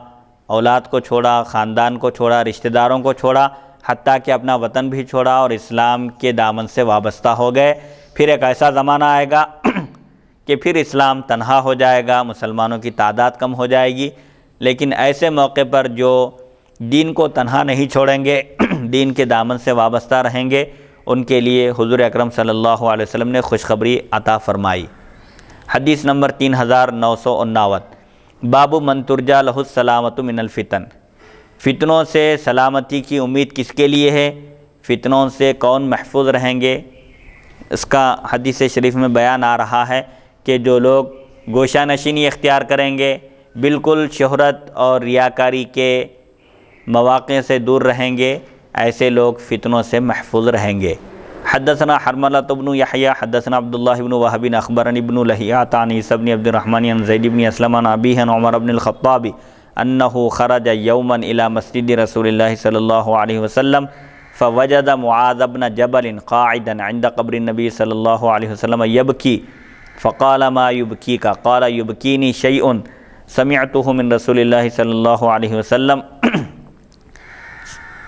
اولاد کو چھوڑا، خاندان کو چھوڑا، رشتہ داروں کو چھوڑا، حتیٰ کہ اپنا وطن بھی چھوڑا اور اسلام کے دامن سے وابستہ ہو گئے۔ پھر ایک ایسا زمانہ آئے گا کہ پھر اسلام تنہا ہو جائے گا، مسلمانوں کی تعداد کم ہو جائے گی، لیکن ایسے موقع پر جو دین کو تنہا نہیں چھوڑیں گے، دین کے دامن سے وابستہ رہیں گے، ان کے لیے حضور اکرم صلی اللہ علیہ وسلم نے خوشخبری عطا فرمائی۔ حدیث نمبر 3959 باب من ترجا لہ السلامۃ من الفتن، فتنوں سے سلامتی کی امید کس کے لیے ہے؟ فتنوں سے کون محفوظ رہیں گے؟ اس کا حدیث شریف میں بیان آ رہا ہے کہ جو لوگ گوشہ نشینی اختیار کریں گے، بالکل شہرت اور ریاکاری کے مواقع سے دور رہیں گے، ایسے لوگ فتنوں سے محفوظ رہیں گے۔ حدثنا حرملہ بن یحییٰ حدثنا عبداللہ بن وہب اخبرنی ابن لہیعۃ عن عیسیٰ بن عبد الرحمن عن زید بن اسلم عن ابیہ عن عمر بن الخطاب انہ خرج یوما الی مسجد رسول اللہ صلی اللہ علیہ وسلم فوجد معاذ بن جبل قاعدا عند قبر النبی صلی اللہ علیہ وسلم یبکی فقال ما یبکیک؟ قال یبکینی شیء سمعتہ من رسول اللہ صلی اللہ علیہ وسلم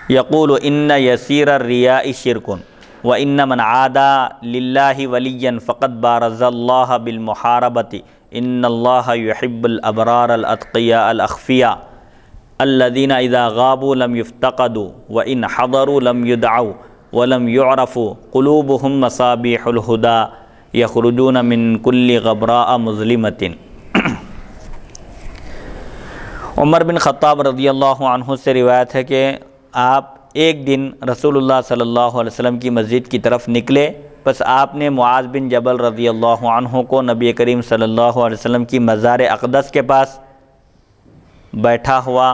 یقول ان یسیر الریاء شرک وان من عادى للہ ولیا فقد بارز اللہ بالمحاربۃ ان اللہ یحب الابرار الاتقیاء الاخفیاء الذین اذا غابوا لم یفتقدوا وان حضروا لم یدعوا ولم یعرفوا قلوبهم مصابیح الہدى یخرجون من کل غبراء مظلمۃ۔ عمر بن خطاب رضی اللہ عنہ سے روایت ہے کہ آپ ایک دن رسول اللہ صلی اللہ علیہ وسلم کی مسجد کی طرف نکلے، پس آپ نے معاذ بن جبل رضی اللہ عنہ کو نبی کریم صلی اللہ علیہ وسلم کی مزار اقدس کے پاس بیٹھا ہوا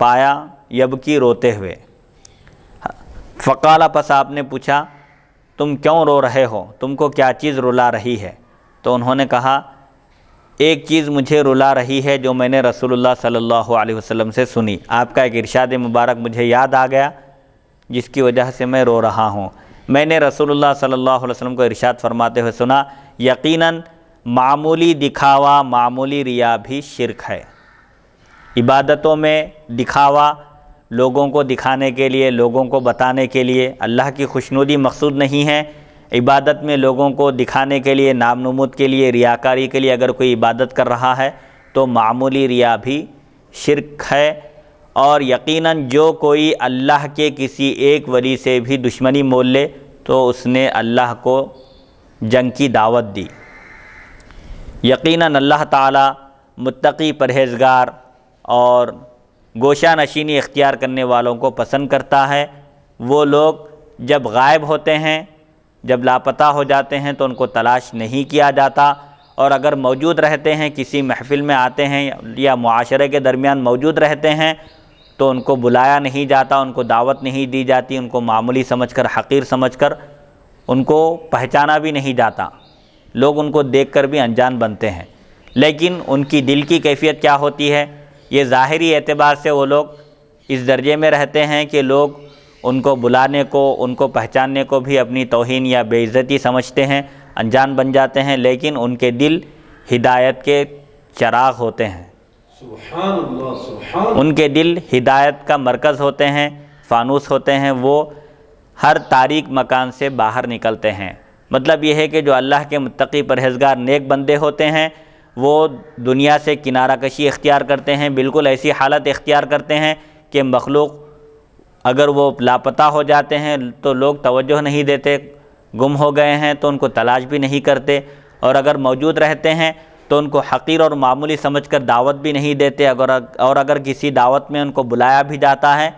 پایا، یبکی روتے ہوئے۔ فقال پس آپ نے پوچھا تم کیوں رو رہے ہو؟ تم کو کیا چیز رلا رہی ہے؟ تو انہوں نے کہا ایک چیز مجھے رلا رہی ہے جو میں نے رسول اللہ صلی اللہ علیہ وسلم سے سنی، آپ کا ایک ارشاد مبارک مجھے یاد آ گیا جس کی وجہ سے میں رو رہا ہوں۔ میں نے رسول اللہ صلی اللہ علیہ وسلم کو ارشاد فرماتے ہوئے سنا یقیناً معمولی دکھاوا، معمولی ریا بھی شرک ہے۔ عبادتوں میں دکھاوا، لوگوں کو دکھانے کے لیے، لوگوں کو بتانے کے لیے، اللہ کی خوشنودی مقصود نہیں ہے۔ عبادت میں لوگوں کو دکھانے کے لیے، نام نمود کے لیے، ریاکاری کے لیے اگر کوئی عبادت کر رہا ہے تو معمولی ریا بھی شرک ہے۔ اور یقیناً جو کوئی اللہ کے کسی ایک ولی سے بھی دشمنی مول لے تو اس نے اللہ کو جنگ کی دعوت دی۔ یقیناً اللہ تعالیٰ متقی، پرہیزگار اور گوشہ نشینی اختیار کرنے والوں کو پسند کرتا ہے۔ وہ لوگ جب غائب ہوتے ہیں، جب لاپتہ ہو جاتے ہیں تو ان کو تلاش نہیں کیا جاتا، اور اگر موجود رہتے ہیں، کسی محفل میں آتے ہیں یا معاشرے کے درمیان موجود رہتے ہیں تو ان کو بلایا نہیں جاتا، ان کو دعوت نہیں دی جاتی، ان کو معمولی سمجھ کر، حقیر سمجھ کر ان کو پہچانا بھی نہیں جاتا، لوگ ان کو دیکھ کر بھی انجان بنتے ہیں۔ لیکن ان کی دل کی کیفیت کیا ہوتی ہے؟ یہ ظاہری اعتبار سے وہ لوگ اس درجے میں رہتے ہیں کہ لوگ ان کو بلانے کو، ان کو پہچاننے کو بھی اپنی توہین یا بے عزتی سمجھتے ہیں، انجان بن جاتے ہیں، لیکن ان کے دل ہدایت کے چراغ ہوتے ہیں، سبحان اللہ، سبحان اللہ۔ ان کے دل ہدایت کا مرکز ہوتے ہیں، فانوس ہوتے ہیں، وہ ہر تاریک مکان سے باہر نکلتے ہیں۔ مطلب یہ ہے کہ جو اللہ کے متقی، پرہیزگار، نیک بندے ہوتے ہیں وہ دنیا سے کنارہ کشی اختیار کرتے ہیں، بالکل ایسی حالت اختیار کرتے ہیں کہ مخلوق اگر وہ لاپتہ ہو جاتے ہیں تو لوگ توجہ نہیں دیتے، گم ہو گئے ہیں تو ان کو تلاش بھی نہیں کرتے، اور اگر موجود رہتے ہیں تو ان کو حقیر اور معمولی سمجھ کر دعوت بھی نہیں دیتے، اور اگر کسی دعوت میں ان کو بلایا بھی جاتا ہے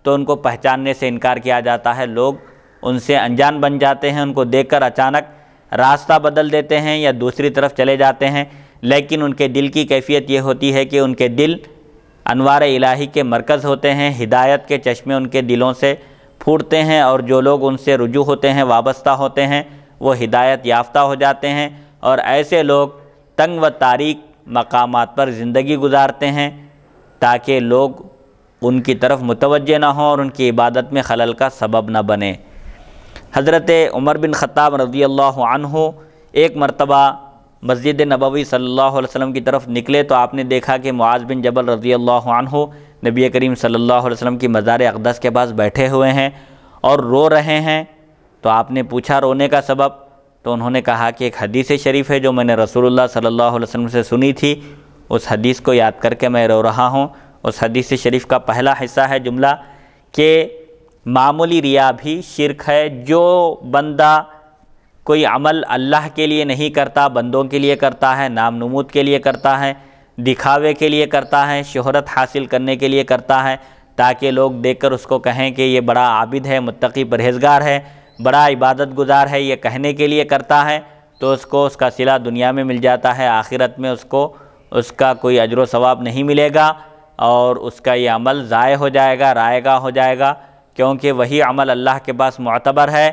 تو ان کو پہچاننے سے انکار کیا جاتا ہے، لوگ ان سے انجان بن جاتے ہیں، ان کو دیکھ کر اچانک راستہ بدل دیتے ہیں یا دوسری طرف چلے جاتے ہیں۔ لیکن ان کے دل کی کیفیت یہ ہوتی ہے کہ ان کے دل انوار الہی کے مرکز ہوتے ہیں، ہدایت کے چشمے ان کے دلوں سے پھوٹتے ہیں، اور جو لوگ ان سے رجوع ہوتے ہیں، وابستہ ہوتے ہیں، وہ ہدایت یافتہ ہو جاتے ہیں، اور ایسے لوگ تنگ و تاریک مقامات پر زندگی گزارتے ہیں تاکہ لوگ ان کی طرف متوجہ نہ ہوں اور ان کی عبادت میں خلل کا سبب نہ بنے۔ حضرت عمر بن خطاب رضی اللہ عنہ ایک مرتبہ مسجد نبوی صلی اللہ علیہ وسلم کی طرف نکلے تو آپ نے دیکھا کہ معاذ بن جبل رضی اللہ عنہ نبی کریم صلی اللہ علیہ وسلم کی مزار اقدس کے پاس بیٹھے ہوئے ہیں اور رو رہے ہیں۔ تو آپ نے پوچھا رونے کا سبب، تو انہوں نے کہا کہ ایک حدیث شریف ہے جو میں نے رسول اللہ صلی اللہ علیہ وسلم سے سنی تھی، اس حدیث کو یاد کر کے میں رو رہا ہوں۔ اس حدیث شریف کا پہلا حصہ ہے جملہ کہ معمولی ریا بھی شرک ہے۔ جو بندہ کوئی عمل اللہ کے لیے نہیں کرتا، بندوں کے لیے کرتا ہے، نام نمود کے لیے کرتا ہے، دکھاوے کے لیے کرتا ہے، شہرت حاصل کرنے کے لیے کرتا ہے تاکہ لوگ دیکھ کر اس کو کہیں کہ یہ بڑا عابد ہے، متقی، پرہیزگار ہے، بڑا عبادت گزار ہے، یہ کہنے کے لیے کرتا ہے، تو اس کو اس کا صلہ دنیا میں مل جاتا ہے، آخرت میں اس کو اس کا کوئی اجر و ثواب نہیں ملے گا، اور اس کا یہ عمل ضائع ہو جائے گا، رائے گاہ ہو جائے گا، کیونکہ وہی عمل اللہ کے پاس معتبر ہے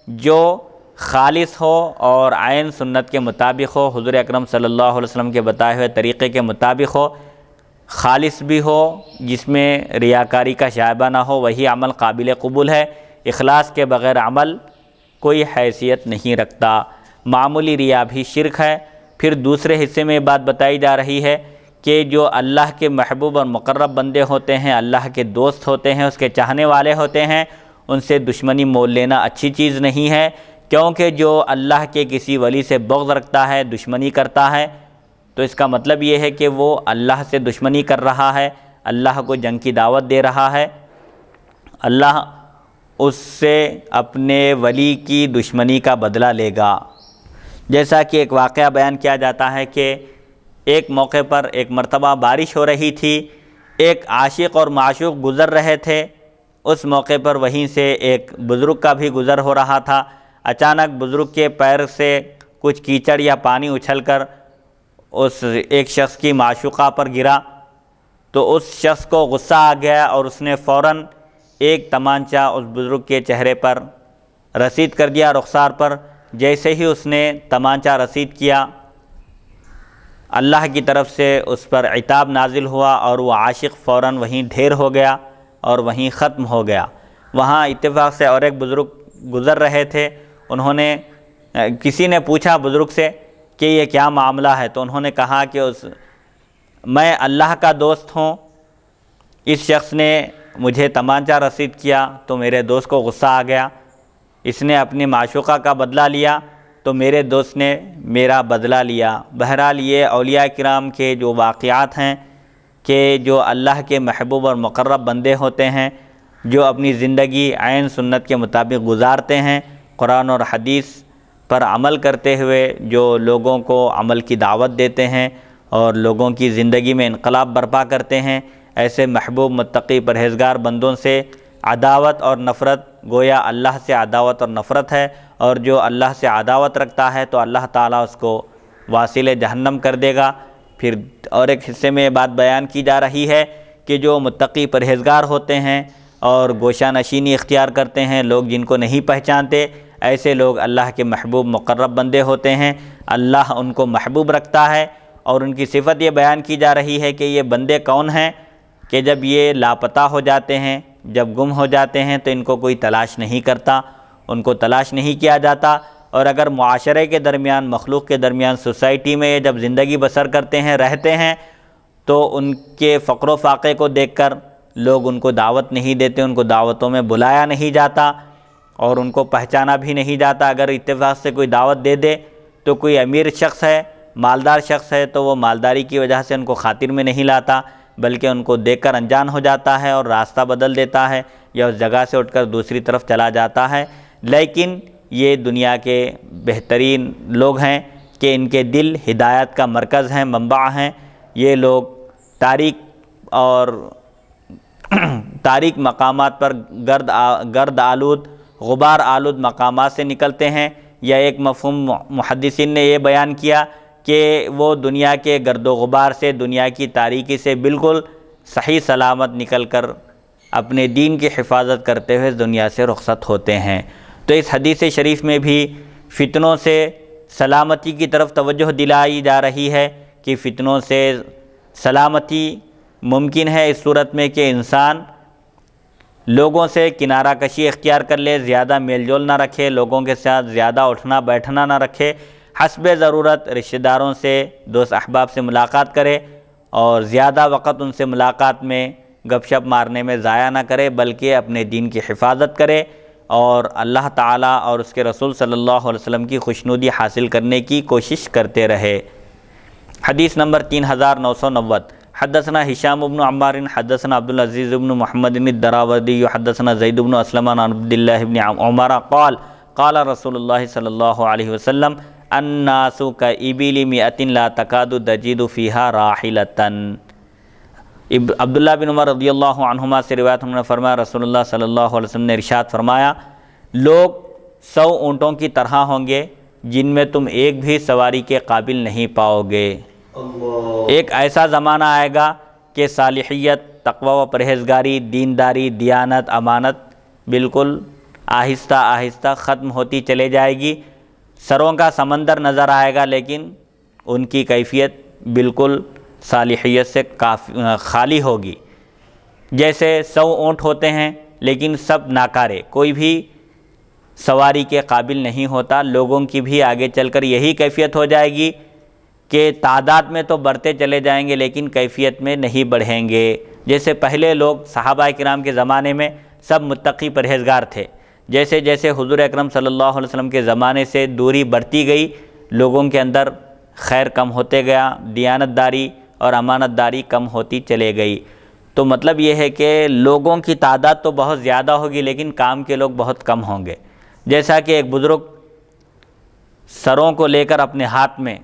جو خالص ہو اور عین سنت کے مطابق ہو، حضور اکرم صلی اللہ علیہ وسلم کے بتائے ہوئے طریقے کے مطابق ہو، خالص بھی ہو، جس میں ریاکاری کا شائبہ نہ ہو، وہی عمل قابل قبول ہے۔ اخلاص کے بغیر عمل کوئی حیثیت نہیں رکھتا۔ معمولی ریا بھی شرک ہے۔ پھر دوسرے حصے میں یہ بات بتائی جا رہی ہے کہ جو اللہ کے محبوب اور مقرب بندے ہوتے ہیں، اللہ کے دوست ہوتے ہیں، اس کے چاہنے والے ہوتے ہیں، ان سے دشمنی مول لینا اچھی چیز نہیں ہے، کیونکہ جو اللہ کے کسی ولی سے بغض رکھتا ہے، دشمنی کرتا ہے، تو اس کا مطلب یہ ہے کہ وہ اللہ سے دشمنی کر رہا ہے، اللہ کو جنگ کی دعوت دے رہا ہے، اللہ اس سے اپنے ولی کی دشمنی کا بدلہ لے گا۔ جیسا کہ ایک واقعہ بیان کیا جاتا ہے کہ ایک موقع پر ایک مرتبہ بارش ہو رہی تھی، ایک عاشق اور معشوق گزر رہے تھے، اس موقع پر وہیں سے ایک بزرگ کا بھی گزر ہو رہا تھا۔ اچانک بزرگ کے پیر سے کچھ کیچڑ یا پانی اچھل کر اس ایک شخص کی معشوقہ پر گرا، تو اس شخص کو غصہ آ گیا اور اس نے فوراً ایک تمانچہ اس بزرگ کے چہرے پر رسید کر دیا، رخسار پر۔ جیسے ہی اس نے تمانچہ رسید کیا، اللہ کی طرف سے اس پر عتاب نازل ہوا اور وہ عاشق فوراً وہیں ڈھیر ہو گیا اور وہیں ختم ہو گیا۔ وہاں اتفاق سے اور ایک بزرگ گزر رہے تھے، انہوں نے کسی نے پوچھا بزرگ سے کہ یہ کیا معاملہ ہے، تو انہوں نے کہا کہ میں اللہ کا دوست ہوں، اس شخص نے مجھے تمانچہ رسید کیا تو میرے دوست کو غصہ آ گیا، اس نے اپنی معشوقہ کا بدلہ لیا تو میرے دوست نے میرا بدلہ لیا۔ بہرحال یہ اولیاء کرام کے جو واقعات ہیں کہ جو اللہ کے محبوب اور مقرب بندے ہوتے ہیں، جو اپنی زندگی عین سنت کے مطابق گزارتے ہیں، قرآن اور حدیث پر عمل کرتے ہوئے جو لوگوں کو عمل کی دعوت دیتے ہیں اور لوگوں کی زندگی میں انقلاب برپا کرتے ہیں، ایسے محبوب متقی پرہیزگار بندوں سے عداوت اور نفرت گویا اللہ سے عداوت اور نفرت ہے، اور جو اللہ سے عداوت رکھتا ہے تو اللہ تعالیٰ اس کو واصل جہنم کر دے گا۔ پھر اور ایک حصے میں یہ بات بیان کی جا رہی ہے کہ جو متقی پرہیزگار ہوتے ہیں اور گوشہ نشینی اختیار کرتے ہیں، لوگ جن کو نہیں پہچانتے، ایسے لوگ اللہ کے محبوب مقرب بندے ہوتے ہیں، اللہ ان کو محبوب رکھتا ہے۔ اور ان کی صفت یہ بیان کی جا رہی ہے کہ یہ بندے کون ہیں کہ جب یہ لاپتہ ہو جاتے ہیں، جب گم ہو جاتے ہیں تو ان کو کوئی تلاش نہیں کرتا، ان کو تلاش نہیں کیا جاتا، اور اگر معاشرے کے درمیان، مخلوق کے درمیان، سوسائٹی میں یہ جب زندگی بسر کرتے ہیں، رہتے ہیں، تو ان کے فقر و فاقے کو دیکھ کر لوگ ان کو دعوت نہیں دیتے، ان کو دعوتوں میں بلایا نہیں جاتا اور ان کو پہچانا بھی نہیں جاتا۔ اگر اتفاق سے کوئی دعوت دے دے تو کوئی امیر شخص ہے، مالدار شخص ہے، تو وہ مالداری کی وجہ سے ان کو خاطر میں نہیں لاتا، بلکہ ان کو دیکھ کر انجان ہو جاتا ہے اور راستہ بدل دیتا ہے یا اس جگہ سے اٹھ کر دوسری طرف چلا جاتا ہے۔ لیکن یہ دنیا کے بہترین لوگ ہیں کہ ان کے دل ہدایت کا مرکز ہیں، منبع ہیں۔ یہ لوگ تاریک مقامات پر گرد آلود، غبار آلود مقامات سے نکلتے ہیں، یا ایک مفہوم محدثین نے یہ بیان کیا کہ وہ دنیا کے گرد و غبار سے، دنیا کی تاریکی سے بالکل صحیح سلامت نکل کر اپنے دین کی حفاظت کرتے ہوئے دنیا سے رخصت ہوتے ہیں۔ تو اس حدیث شریف میں بھی فتنوں سے سلامتی کی طرف توجہ دلائی جا رہی ہے کہ فتنوں سے سلامتی ممکن ہے اس صورت میں کہ انسان لوگوں سے کنارہ کشی اختیار کر لے، زیادہ میل جول نہ رکھے، لوگوں کے ساتھ زیادہ اٹھنا بیٹھنا نہ رکھے، حسب ضرورت رشتہ داروں سے، دوست احباب سے ملاقات کرے اور زیادہ وقت ان سے ملاقات میں گپ شپ مارنے میں ضائع نہ کرے، بلکہ اپنے دین کی حفاظت کرے اور اللہ تعالیٰ اور اس کے رسول صلی اللہ علیہ وسلم کی خوشنودی حاصل کرنے کی کوشش کرتے رہے۔ حدیث نمبر 3990 حدثنا ہشام بن عمار حدثنا عبد العزیز بن محمد الدراوردی حدثنا زید بن اسلم عن عبد اللہ بن عمر قال قال رسول اللہ صلی اللہ علیہ وسلم الناس کابل مئۃ لا تکاد تجد فیہا راحلۃ۔ عبداللہ بن عمر رضی اللہ عنہما سے روایت، انہوں نے فرمایا رسول اللہ صلی اللہ علیہ وسلم نے ارشاد فرمایا، لوگ 100 اونٹوں کی طرح ہوں گے جن میں تم ایک بھی سواری کے قابل نہیں پاؤ گے۔ ایک ایسا زمانہ آئے گا کہ صالحیت، تقوی و پرہیزگاری، دینداری، دیانت، امانت بالکل آہستہ آہستہ ختم ہوتی چلے جائے گی، سروں کا سمندر نظر آئے گا، لیکن ان کی کیفیت بالکل صالحیت سے خالی ہوگی۔ جیسے 100 اونٹ ہوتے ہیں لیکن سب ناکارے، کوئی بھی سواری کے قابل نہیں ہوتا، لوگوں کی بھی آگے چل کر یہی کیفیت ہو جائے گی کہ تعداد میں تو بڑھتے چلے جائیں گے لیکن کیفیت میں نہیں بڑھیں گے۔ جیسے پہلے لوگ صحابہ کرام کے زمانے میں سب متقی پرہیزگار تھے، جیسے جیسے حضور اکرم صلی اللہ علیہ وسلم کے زمانے سے دوری بڑھتی گئی، لوگوں کے اندر خیر کم ہوتے گیا، دیانت داری اور امانت داری کم ہوتی چلے گئی۔ تو مطلب یہ ہے کہ لوگوں کی تعداد تو بہت زیادہ ہوگی لیکن کام کے لوگ بہت کم ہوں گے۔ جیسا کہ ایک بزرگ سروں کو لے کر اپنے ہاتھ میں،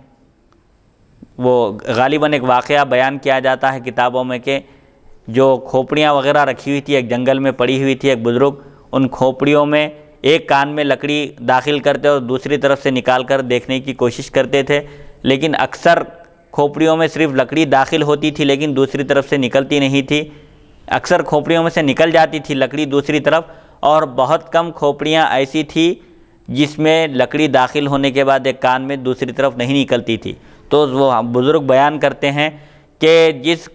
وہ غالباً ایک واقعہ بیان کیا جاتا ہے کتابوں میں کہ جو کھوپڑیاں وغیرہ رکھی ہوئی تھی، ایک جنگل میں پڑی ہوئی تھی، ایک بزرگ ان کھوپڑیوں میں ایک کان میں لکڑی داخل کرتے اور دوسری طرف سے نکال کر دیکھنے کی کوشش کرتے تھے، لیکن اکثر کھوپڑیوں میں صرف لکڑی داخل ہوتی تھی لیکن دوسری طرف سے نکلتی نہیں تھی، اکثر کھوپڑیوں میں سے نکل جاتی تھی لکڑی دوسری طرف، اور بہت کم کھوپڑیاں ایسی تھی جس میں لکڑی داخل ہونے کے بعد ایک کان میں دوسری طرف نہیں نکلتی تھی۔ تو وہ بزرگ بیان کرتے ہیں کہ جس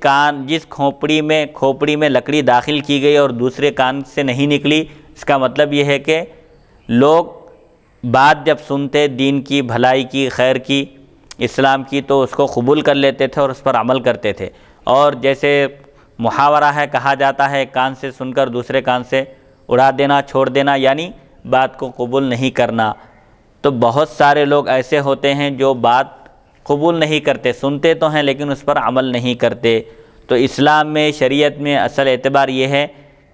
کھوپڑی میں لکڑی داخل کی گئی اور دوسرے کان سے نہیں نکلی، اس کا مطلب یہ ہے کہ لوگ بات جب سنتے دین کی، بھلائی کی، خیر کی، اسلام کی، تو اس کو قبول کر لیتے تھے اور اس پر عمل کرتے تھے۔ اور جیسے محاورہ ہے، کہا جاتا ہے ایک کان سے سن کر دوسرے کان سے اڑا دینا، چھوڑ دینا، یعنی بات کو قبول نہیں کرنا۔ تو بہت سارے لوگ ایسے ہوتے ہیں جو بات قبول نہیں کرتے، سنتے تو ہیں لیکن اس پر عمل نہیں کرتے۔ تو اسلام میں، شریعت میں اصل اعتبار یہ ہے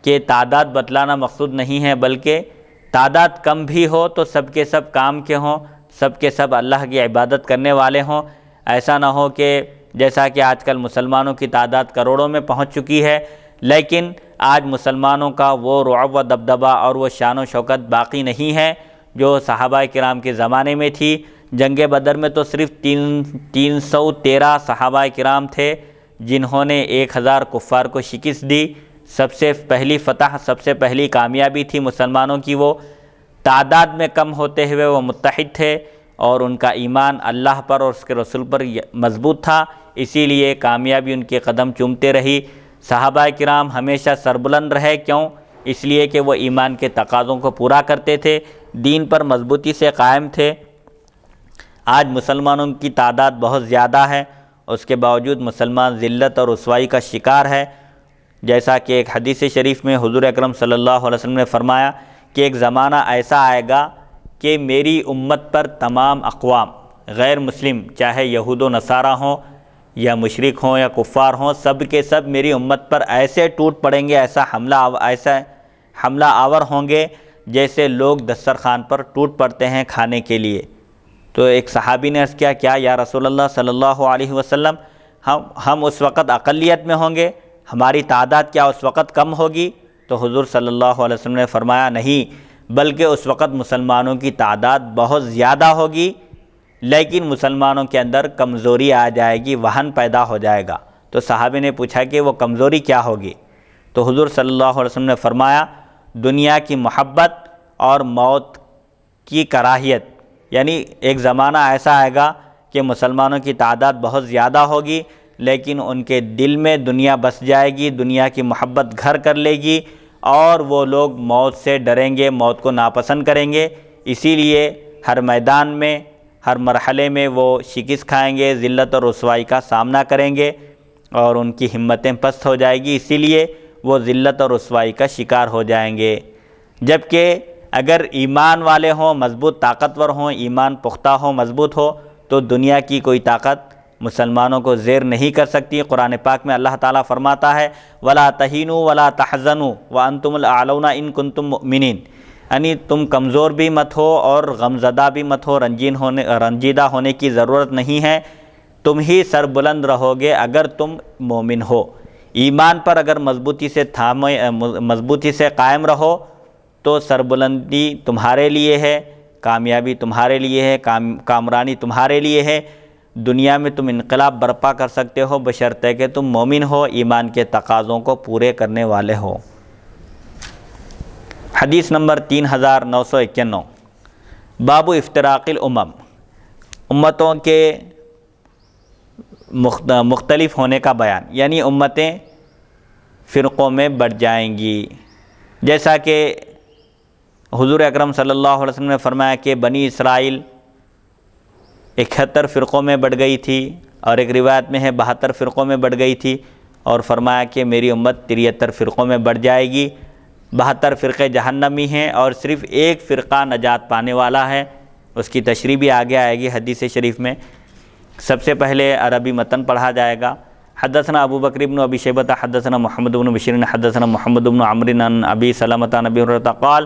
کہ تعداد بتلانا مقصود نہیں ہے، بلکہ تعداد کم بھی ہو تو سب کے سب کام کے ہوں، سب کے سب اللہ کی عبادت کرنے والے ہوں۔ ایسا نہ ہو کہ جیسا کہ آج کل مسلمانوں کی تعداد کروڑوں میں پہنچ چکی ہے، لیکن آج مسلمانوں کا وہ رعب و دبدبہ اور وہ شان و شوکت باقی نہیں ہے جو صحابہ کرام کے زمانے میں تھی۔ جنگ بدر میں تو صرف 313 صحابہ کرام تھے جنہوں نے 1000 کفار کو شکست دی۔ سب سے پہلی فتح، سب سے پہلی کامیابی تھی مسلمانوں کی، وہ تعداد میں کم ہوتے ہوئے وہ متحد تھے اور ان کا ایمان اللہ پر اور اس کے رسول پر مضبوط تھا، اسی لیے کامیابی ان کے قدم چومتے رہی۔ صحابہ کرام ہمیشہ سربلند رہے، کیوں؟ اس لیے کہ وہ ایمان کے تقاضوں کو پورا کرتے تھے، دین پر مضبوطی سے قائم تھے۔ آج مسلمانوں کی تعداد بہت زیادہ ہے، اس کے باوجود مسلمان ذلت اور رسوائی کا شکار ہے، جیسا کہ ایک حدیث شریف میں حضور اکرم صلی اللہ علیہ وسلم نے فرمایا کہ ایک زمانہ ایسا آئے گا کہ میری امت پر تمام اقوام غیر مسلم، چاہے یہود و نصارہ ہوں یا مشرک ہوں یا کفار ہوں، سب کے سب میری امت پر ایسے ٹوٹ پڑیں گے، ایسا حملہ آور ہوں گے جیسے لوگ دسترخوان پر ٹوٹ پڑتے ہیں کھانے کے لیے۔ تو ایک صحابی نے عرض کیا، کیا یا رسول اللہ صلی اللہ علیہ وسلم، ہم اس وقت اقلیت میں ہوں گے، ہماری تعداد کیا اس وقت کم ہوگی؟ تو حضور صلی اللہ علیہ وسلم نے فرمایا نہیں، بلکہ اس وقت مسلمانوں کی تعداد بہت زیادہ ہوگی، لیکن مسلمانوں کے اندر کمزوری آ جائے گی، وہن پیدا ہو جائے گا۔ تو صحابی نے پوچھا کہ وہ کمزوری کیا ہوگی؟ تو حضور صلی اللہ علیہ وسلم نے فرمایا دنیا کی محبت اور موت کی کراہیت، یعنی ایک زمانہ ایسا آئے گا کہ مسلمانوں کی تعداد بہت زیادہ ہوگی لیکن ان کے دل میں دنیا بس جائے گی، دنیا کی محبت گھر کر لے گی اور وہ لوگ موت سے ڈریں گے، موت کو ناپسند کریں گے، اسی لیے ہر میدان میں ہر مرحلے میں وہ شکست کھائیں گے، ذلت اور رسوائی کا سامنا کریں گے اور ان کی ہمتیں پست ہو جائے گی، اسی لیے وہ ذلت اور رسوائی کا شکار ہو جائیں گے۔ جبکہ اگر ایمان والے ہوں، مضبوط طاقتور ہوں، ایمان پختہ ہو، مضبوط ہو، تو دنیا کی کوئی طاقت مسلمانوں کو زیر نہیں کر سکتی۔ قرآن پاک میں اللہ تعالیٰ فرماتا ہے وَلَا تَهِنُوا وَلَا تَحْزَنُوا وَأَنْتُمُ الْأَعْلَوْنَ إِن كُنتُم مُؤْمِنِينَ، یعنی تم کمزور بھی مت ہو اور غمزدہ بھی مت ہو، رنجیدہ ہونے کی ضرورت نہیں ہے، تم ہی سر بلند رہو گے اگر تم مومن ہو۔ ایمان پر اگر مضبوطی سے قائم رہو تو سربلندی تمہارے لیے ہے، کامیابی تمہارے لیے ہے، کامرانی تمہارے لیے ہے، دنیا میں تم انقلاب برپا کر سکتے ہو بشرطے کہ تم مومن ہو، ایمان کے تقاضوں کو پورے کرنے والے ہو۔ حدیث نمبر 3991، باب افتراق الامم، امتوں کے مختلف ہونے کا بیان، یعنی امتیں فرقوں میں بڑھ جائیں گی، جیسا کہ حضور اکرم صلی اللہ علیہ وسلم نے فرمایا کہ بنی اسرائیل 71 فرقوں میں بڑھ گئی تھی، اور ایک روایت میں ہے 72 فرقوں میں بڑھ گئی تھی، اور فرمایا کہ میری امت 73 فرقوں میں بڑھ جائے گی، 72 فرقے جہنمی ہیں اور صرف ایک فرقہ نجات پانے والا ہے، اس کی تشریح بھی آگے آئے گی حدیث شریف میں۔ سب سے پہلے عربی متن پڑھا جائے گا۔ حدثنا ابو بکر بن ابی شیبہ حدثنا محمد بن بشیر حدثنا محمد بن عمرو عن ابی سلمۃ عن ابی ہریرہ قال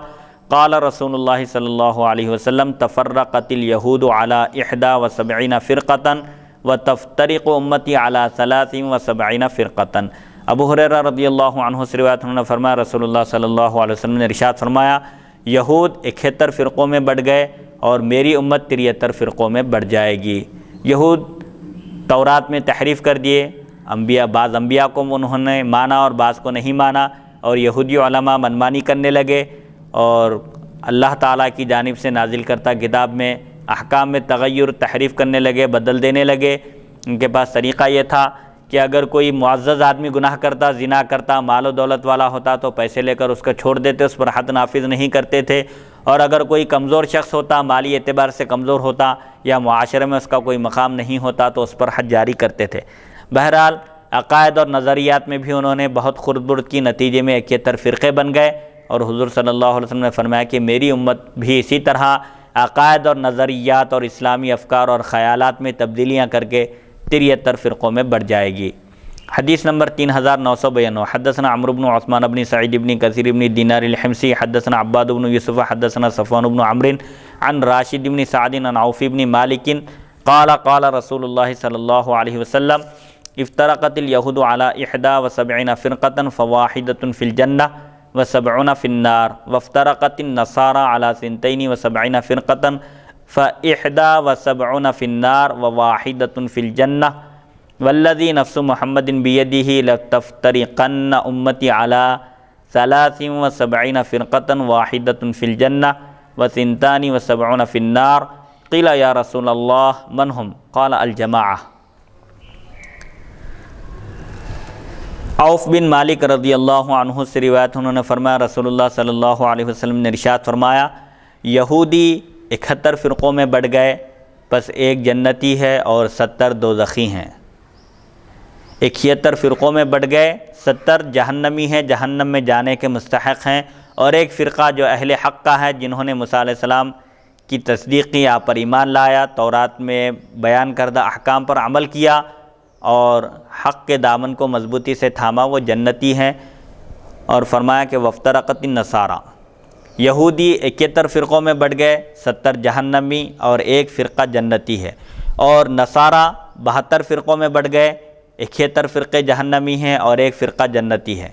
قال رسول اللہ صلی اللہ علیہ وسلم تفرقت اليہود علی 71 فرقۃ وتفترق امتی علی 73 فرقۃ۔ ابو ہریرہ رضی اللہ عنہ سے روایت انہوں نے فرمایا رسول اللہ صلی اللہ علیہ وسلم نے ارشاد فرمایا یہود 71 فرقوں میں بڑھ گئے اور میری امت 73 فرقوں میں بڑھ جائے گی۔ یہود تورات میں تحریف کر دیے، بعض انبیاء کو انہوں نے مانا اور بعض کو نہیں مانا، اور یہودی علماء منمانی کرنے لگے اور اللہ تعالیٰ کی جانب سے نازل کرتا کتاب میں احکام میں تغیر تحریف کرنے لگے، بدل دینے لگے۔ ان کے پاس طریقہ یہ تھا کہ اگر کوئی معزز آدمی گناہ کرتا، زنا کرتا، مال و دولت والا ہوتا تو پیسے لے کر اس کا چھوڑ دیتے، اس پر حد نافذ نہیں کرتے تھے، اور اگر کوئی کمزور شخص ہوتا، مالی اعتبار سے کمزور ہوتا یا معاشرے میں اس کا کوئی مقام نہیں ہوتا تو اس پر حد جاری کرتے تھے۔ بہرحال عقائد اور نظریات میں بھی انہوں نے بہت خرد برد کی، نتیجے میں 71 فرقے بن گئے، اور حضور صلی اللہ علیہ وسلم نے فرمایا کہ میری امت بھی اسی طرح عقائد اور نظریات اور اسلامی افکار اور خیالات میں تبدیلیاں کر کے 73 فرقوں میں بڑھ جائے گی۔ حدیث نمبر 3992 حدثنا عمرو بن عثمان بن سعید بن کثیر بن دینار الحمصی حدثنا عباد بن یوسف حدثنا صفوان بن عمرو عن راشد بن سعد عن عوف بن مالک قال قال رسول اللہ صلی اللہ علیہ وسلم افترقت الیہود علی 71 فرقة فواحدة فی الجنہ و70 فی النار وافترقت النصارى علی 72 فرقة ف71 فی النار وواحدة فی الجنہ والذی نفس محمد بیدہ لتفترقن امتی علی 73 فرقة واحدة فی الجنہ و72 فی النار قیل یا رسول اللہ من ہم قال الجماعہ۔ عوف بن مالک رضی اللہ عنہ سے روایت انہوں نے فرمایا رسول اللہ صلی اللہ علیہ وسلم نے ارشاد فرمایا یہودی 71 فرقوں میں بٹ گئے، پس ایک جنتی ہے اور 70 دوزخی ہیں۔ 71 فرقوں میں بٹ گئے، 70 جہنمی ہیں، جہنم میں جانے کے مستحق ہیں، اور ایک فرقہ جو اہل حق کا ہے جنہوں نے موسیٰ علیہ السلام کی تصدیق کی، آپ پر ایمان لایا، تورات میں بیان کردہ احکام پر عمل کیا اور حق کے دامن کو مضبوطی سے تھاما، وہ جنتی ہیں۔ اور فرمایا کہ وافترقت النصارى، یہودی 71 فرقوں میں بٹ گئے، 70 جہنمی اور ایک فرقہ جنتی ہے، اور نصارہ 72 فرقوں میں بٹ گئے، 71 فرقے جہنمی ہیں اور ایک فرقہ جنتی ہے۔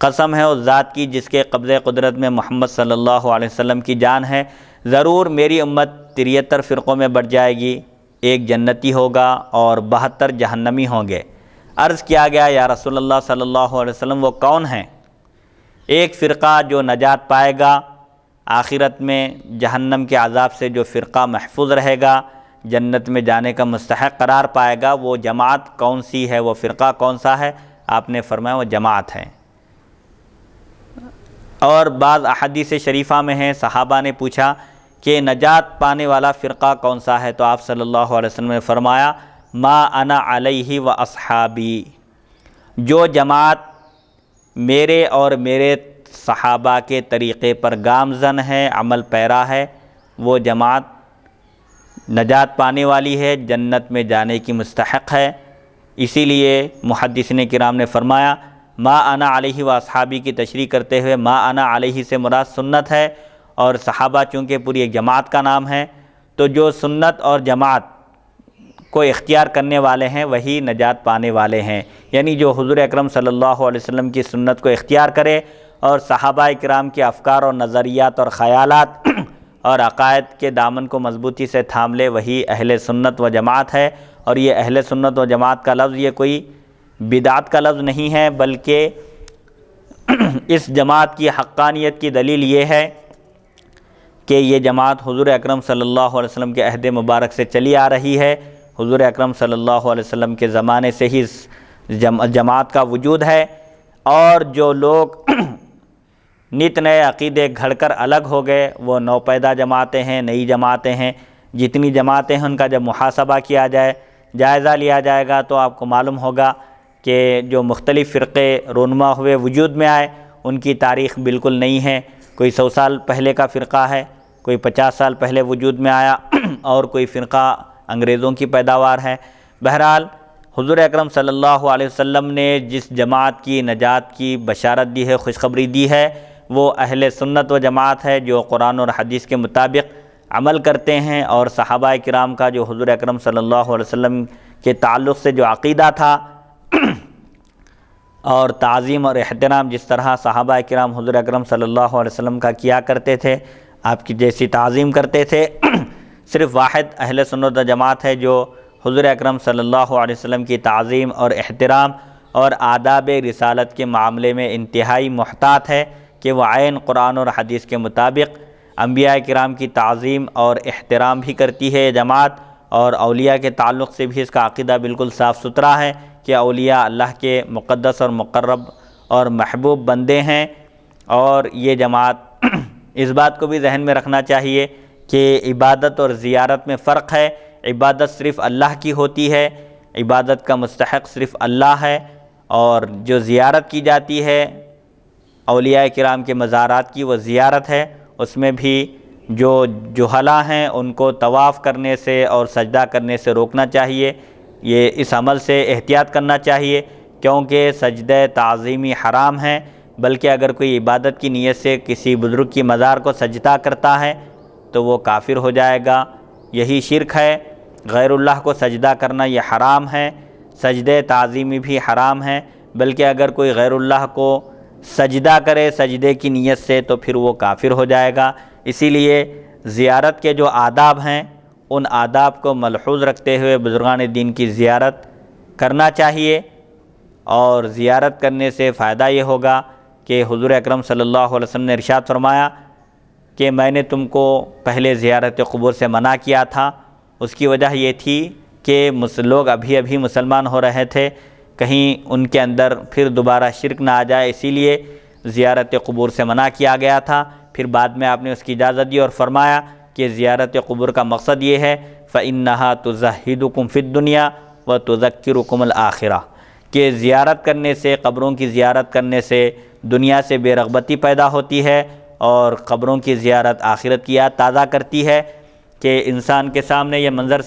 قسم ہے اس ذات کی جس کے قبضہ قدرت میں محمد صلی اللہ علیہ وسلم کی جان ہے، ضرور میری امت 73 فرقوں میں بٹ جائے گی، ایک جنتی ہوگا اور 72 جہنمی ہوں گے۔ عرض کیا گیا یا رسول اللہ صلی اللہ علیہ وسلم وہ کون ہیں؟ ایک فرقہ جو نجات پائے گا، آخرت میں جہنم کے عذاب سے جو فرقہ محفوظ رہے گا، جنت میں جانے کا مستحق قرار پائے گا، وہ جماعت کون سی ہے، وہ فرقہ کون سا ہے؟ آپ نے فرمایا وہ جماعت ہے۔ اور بعض احادیث شریفہ میں ہیں صحابہ نے پوچھا کہ نجات پانے والا فرقہ کون سا ہے، تو آپ صلی اللہ علیہ وسلم نے فرمایا ما انا علیہ و اصحابی، جو جماعت میرے اور میرے صحابہ کے طریقے پر گامزن ہے، عمل پیرا ہے، وہ جماعت نجات پانے والی ہے، جنت میں جانے کی مستحق ہے۔ اسی لیے محدثین کرام نے فرمایا ما انا علیہ و اصحابی کی تشریح کرتے ہوئے ما انا علیہ سے مراد سنت ہے، اور صحابہ چونکہ پوری ایک جماعت کا نام ہے، تو جو سنت اور جماعت کو اختیار کرنے والے ہیں وہی نجات پانے والے ہیں، یعنی جو حضور اکرم صلی اللہ علیہ وسلم کی سنت کو اختیار کرے اور صحابہ کرام کے افکار اور نظریات اور خیالات اور عقائد کے دامن کو مضبوطی سے تھام لے، وہی اہل سنت و جماعت ہے۔ اور یہ اہل سنت و جماعت کا لفظ یہ کوئی بدعت کا لفظ نہیں ہے، بلکہ اس جماعت کی حقانیت کی دلیل یہ ہے کہ یہ جماعت حضور اکرم صلی اللہ علیہ وسلم کے عہد مبارک سے چلی آ رہی ہے، حضور اکرم صلی اللہ علیہ وسلم کے زمانے سے ہی اس جماعت کا وجود ہے۔ اور جو لوگ نت نئے عقیدے گھڑ کر الگ ہو گئے، وہ نوپیدا جماعتیں ہیں، نئی جماعتیں ہیں۔ جتنی جماعتیں ہیں ان کا جب محاسبہ کیا جائے، جائزہ لیا جائے گا، تو آپ کو معلوم ہوگا کہ جو مختلف فرقے رونما ہوئے وجود میں آئے، ان کی تاریخ بالکل نہیں ہے۔ کوئی 100 سال پہلے کا فرقہ ہے، کوئی 50 سال پہلے وجود میں آیا، اور کوئی فرقہ انگریزوں کی پیداوار ہے۔ بہرحال حضور اکرم صلی اللہ علیہ وسلم نے جس جماعت کی نجات کی بشارت دی ہے، خوشخبری دی ہے، وہ اہل سنت و جماعت ہے، جو قرآن اور حدیث کے مطابق عمل کرتے ہیں، اور صحابہ کرام کا جو حضور اکرم صلی اللہ علیہ وسلم کے تعلق سے جو عقیدہ تھا اور تعظیم اور احترام جس طرح صحابہ کرام حضور اکرم صلی اللہ علیہ وسلم کا کیا کرتے تھے، آپ کی جیسی تعظیم کرتے تھے، صرف واحد اہل سنت و جماعت ہے جو حضور اکرم صلی اللہ علیہ وسلم کی تعظیم اور احترام اور آداب رسالت کے معاملے میں انتہائی محتاط ہے کہ وہ عین قرآن اور حدیث کے مطابق انبیاء کرام کی تعظیم اور احترام بھی کرتی ہے یہ جماعت، اور اولیاء کے تعلق سے بھی اس کا عقیدہ بالکل صاف ستھرا ہے کہ اولیاء اللہ کے مقدس اور مقرب اور محبوب بندے ہیں۔ اور یہ جماعت اس بات کو بھی ذہن میں رکھنا چاہیے کہ عبادت اور زیارت میں فرق ہے۔ عبادت صرف اللہ کی ہوتی ہے، عبادت کا مستحق صرف اللہ ہے، اور جو زیارت کی جاتی ہے اولیاء کرام کے مزارات کی، وہ زیارت ہے، اس میں بھی جو جہلاء ہیں ان کو طواف کرنے سے اور سجدہ کرنے سے روکنا چاہیے۔ یہ اس عمل سے احتیاط کرنا چاہیے کیونکہ سجدہ تعظیمی حرام ہے، بلکہ اگر کوئی عبادت کی نیت سے کسی بزرگ کی مزار کو سجدہ کرتا ہے تو وہ کافر ہو جائے گا۔ یہی شرک ہے، غیر اللہ کو سجدہ کرنا یہ حرام ہے، سجدہ تعظیمی بھی حرام ہے، بلکہ اگر کوئی غیر اللہ کو سجدہ کرے سجدے کی نیت سے تو پھر وہ کافر ہو جائے گا۔ اسی لیے زیارت کے جو آداب ہیں ان آداب کو ملحوظ رکھتے ہوئے بزرگان دین کی زیارت کرنا چاہیے، اور زیارت کرنے سے فائدہ یہ ہوگا کہ حضور اکرم صلی اللہ علیہ وسلم نے ارشاد فرمایا کہ میں نے تم کو پہلے زیارت قبور سے منع کیا تھا، اس کی وجہ یہ تھی کہ لوگ ابھی مسلمان ہو رہے تھے، کہیں ان کے اندر پھر دوبارہ شرک نہ آ جائے، اسی لیے زیارت قبور سے منع کیا گیا تھا۔ پھر بعد میں آپ نے اس کی اجازت دی اور فرمایا کہ زیارت قبور کا مقصد یہ ہے فَإِنَّهَا تُزَهِّدُكُمْ فِي الدُّنْيَا وَتُذَكِّرُكُمُ الْآخِرَةَ، کہ زیارت کرنے سے، قبروں کی زیارت کرنے سے دنیا سے بے رغبتی پیدا ہوتی ہے، اور قبروں کی زیارت آخرت کی یاد تازہ کرتی ہے، کہ انسان کے سامنے یہ منظر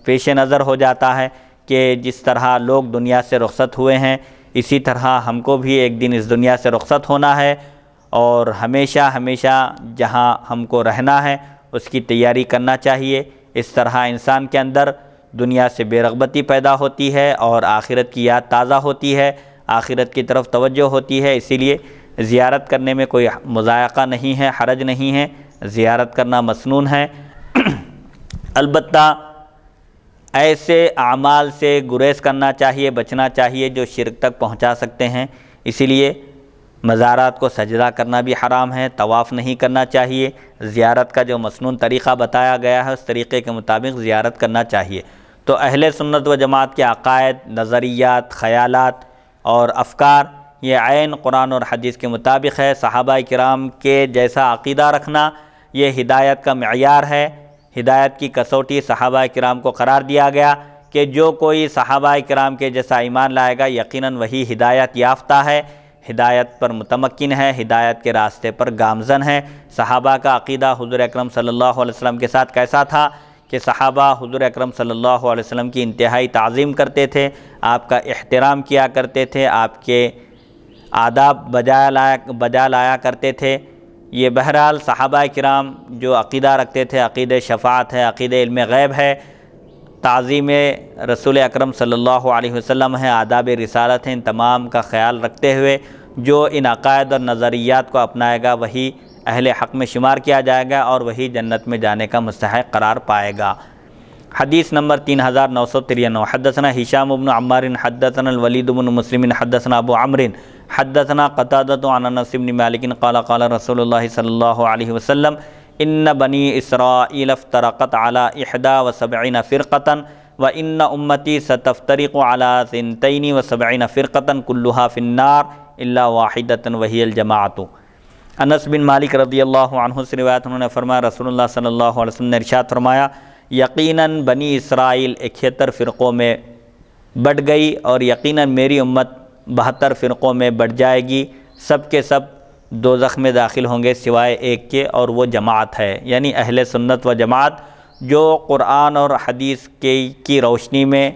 پیش نظر ہو جاتا ہے کہ جس طرح لوگ دنیا سے رخصت ہوئے ہیں اسی طرح ہم کو بھی ایک دن اس دنیا سے رخصت ہونا ہے، اور ہمیشہ جہاں ہم کو رہنا ہے اس کی تیاری کرنا چاہیے۔ اس طرح انسان کے اندر دنیا سے بے رغبتی پیدا ہوتی ہے اور آخرت کی یاد تازہ ہوتی ہے، آخرت کی طرف توجہ ہوتی ہے۔ اسی لیے زیارت کرنے میں کوئی مضائقہ نہیں ہے، حرج نہیں ہے، زیارت کرنا مسنون ہے۔ البتہ ایسے اعمال سے گریز کرنا چاہیے، بچنا چاہیے جو شرک تک پہنچا سکتے ہیں۔ اسی لیے مزارات کو سجدہ کرنا بھی حرام ہے، طواف نہیں کرنا چاہیے، زیارت کا جو مسنون طریقہ بتایا گیا ہے اس طریقے کے مطابق زیارت کرنا چاہیے۔ تو اہل سنت و جماعت کے عقائد، نظریات، خیالات اور افکار یہ عین قرآن اور حدیث کے مطابق ہے۔ صحابہ کرام کے جیسا عقیدہ رکھنا یہ ہدایت کا معیار ہے، ہدایت کی کسوٹی صحابہ کرام کو قرار دیا گیا کہ جو کوئی صحابہ کرام کے جیسا ایمان لائے گا یقیناً وہی ہدایت یافتہ ہے، ہدایت پر متمکن ہے، ہدایت کے راستے پر گامزن ہے۔ صحابہ کا عقیدہ حضور اکرم صلی اللہ علیہ وسلم کے ساتھ کیسا تھا کہ صحابہ حضور اکرم صلی اللہ علیہ وسلم کی انتہائی تعظیم کرتے تھے، آپ کا احترام کیا کرتے تھے، آپ کے آداب بجا لایا کرتے تھے۔ یہ بہرحال صحابہ کرام جو عقیدہ رکھتے تھے، عقیدہ شفاعت ہے، عقیدہ علم غیب ہے، تعظیم رسول اکرم صلی اللہ علیہ وسلم ہے، آداب رسالت ہیں، ان تمام کا خیال رکھتے ہوئے جو ان عقائد اور نظریات کو اپنائے گا وہی اہل حق میں شمار کیا جائے گا اور وہی جنت میں جانے کا مستحق قرار پائے گا۔ حدیث نمبر 3993، حدثنا ہشام بن عمار حدثنا الولید بن مسلم حدثنا ابو عمرو حدثنا قتادة عن انس بن مالک قال قال رسول اللہ صلی اللہ علیہ وسلم ان بنی اسرائیل افترقت على 71 فرقة وان امتی ستفترق على 72 فرقة كلها في النار الا واحدة وهي الجماعة۔ انس بن مالک رضی اللہ عنہ سے روایت، انہوں نے فرمایا رسول اللہ صلی اللہ علیہ وسلم نے ارشاد فرمایا یقیناً بنی اسرائیل 71 فرقوں میں بٹ گئی اور یقیناً میری امت 72 فرقوں میں بٹ جائے گی، سب کے سب دوزخ میں داخل ہوں گے سوائے ایک کے، اور وہ جماعت ہے، یعنی اہل سنت و جماعت جو قرآن اور حدیث کی روشنی میں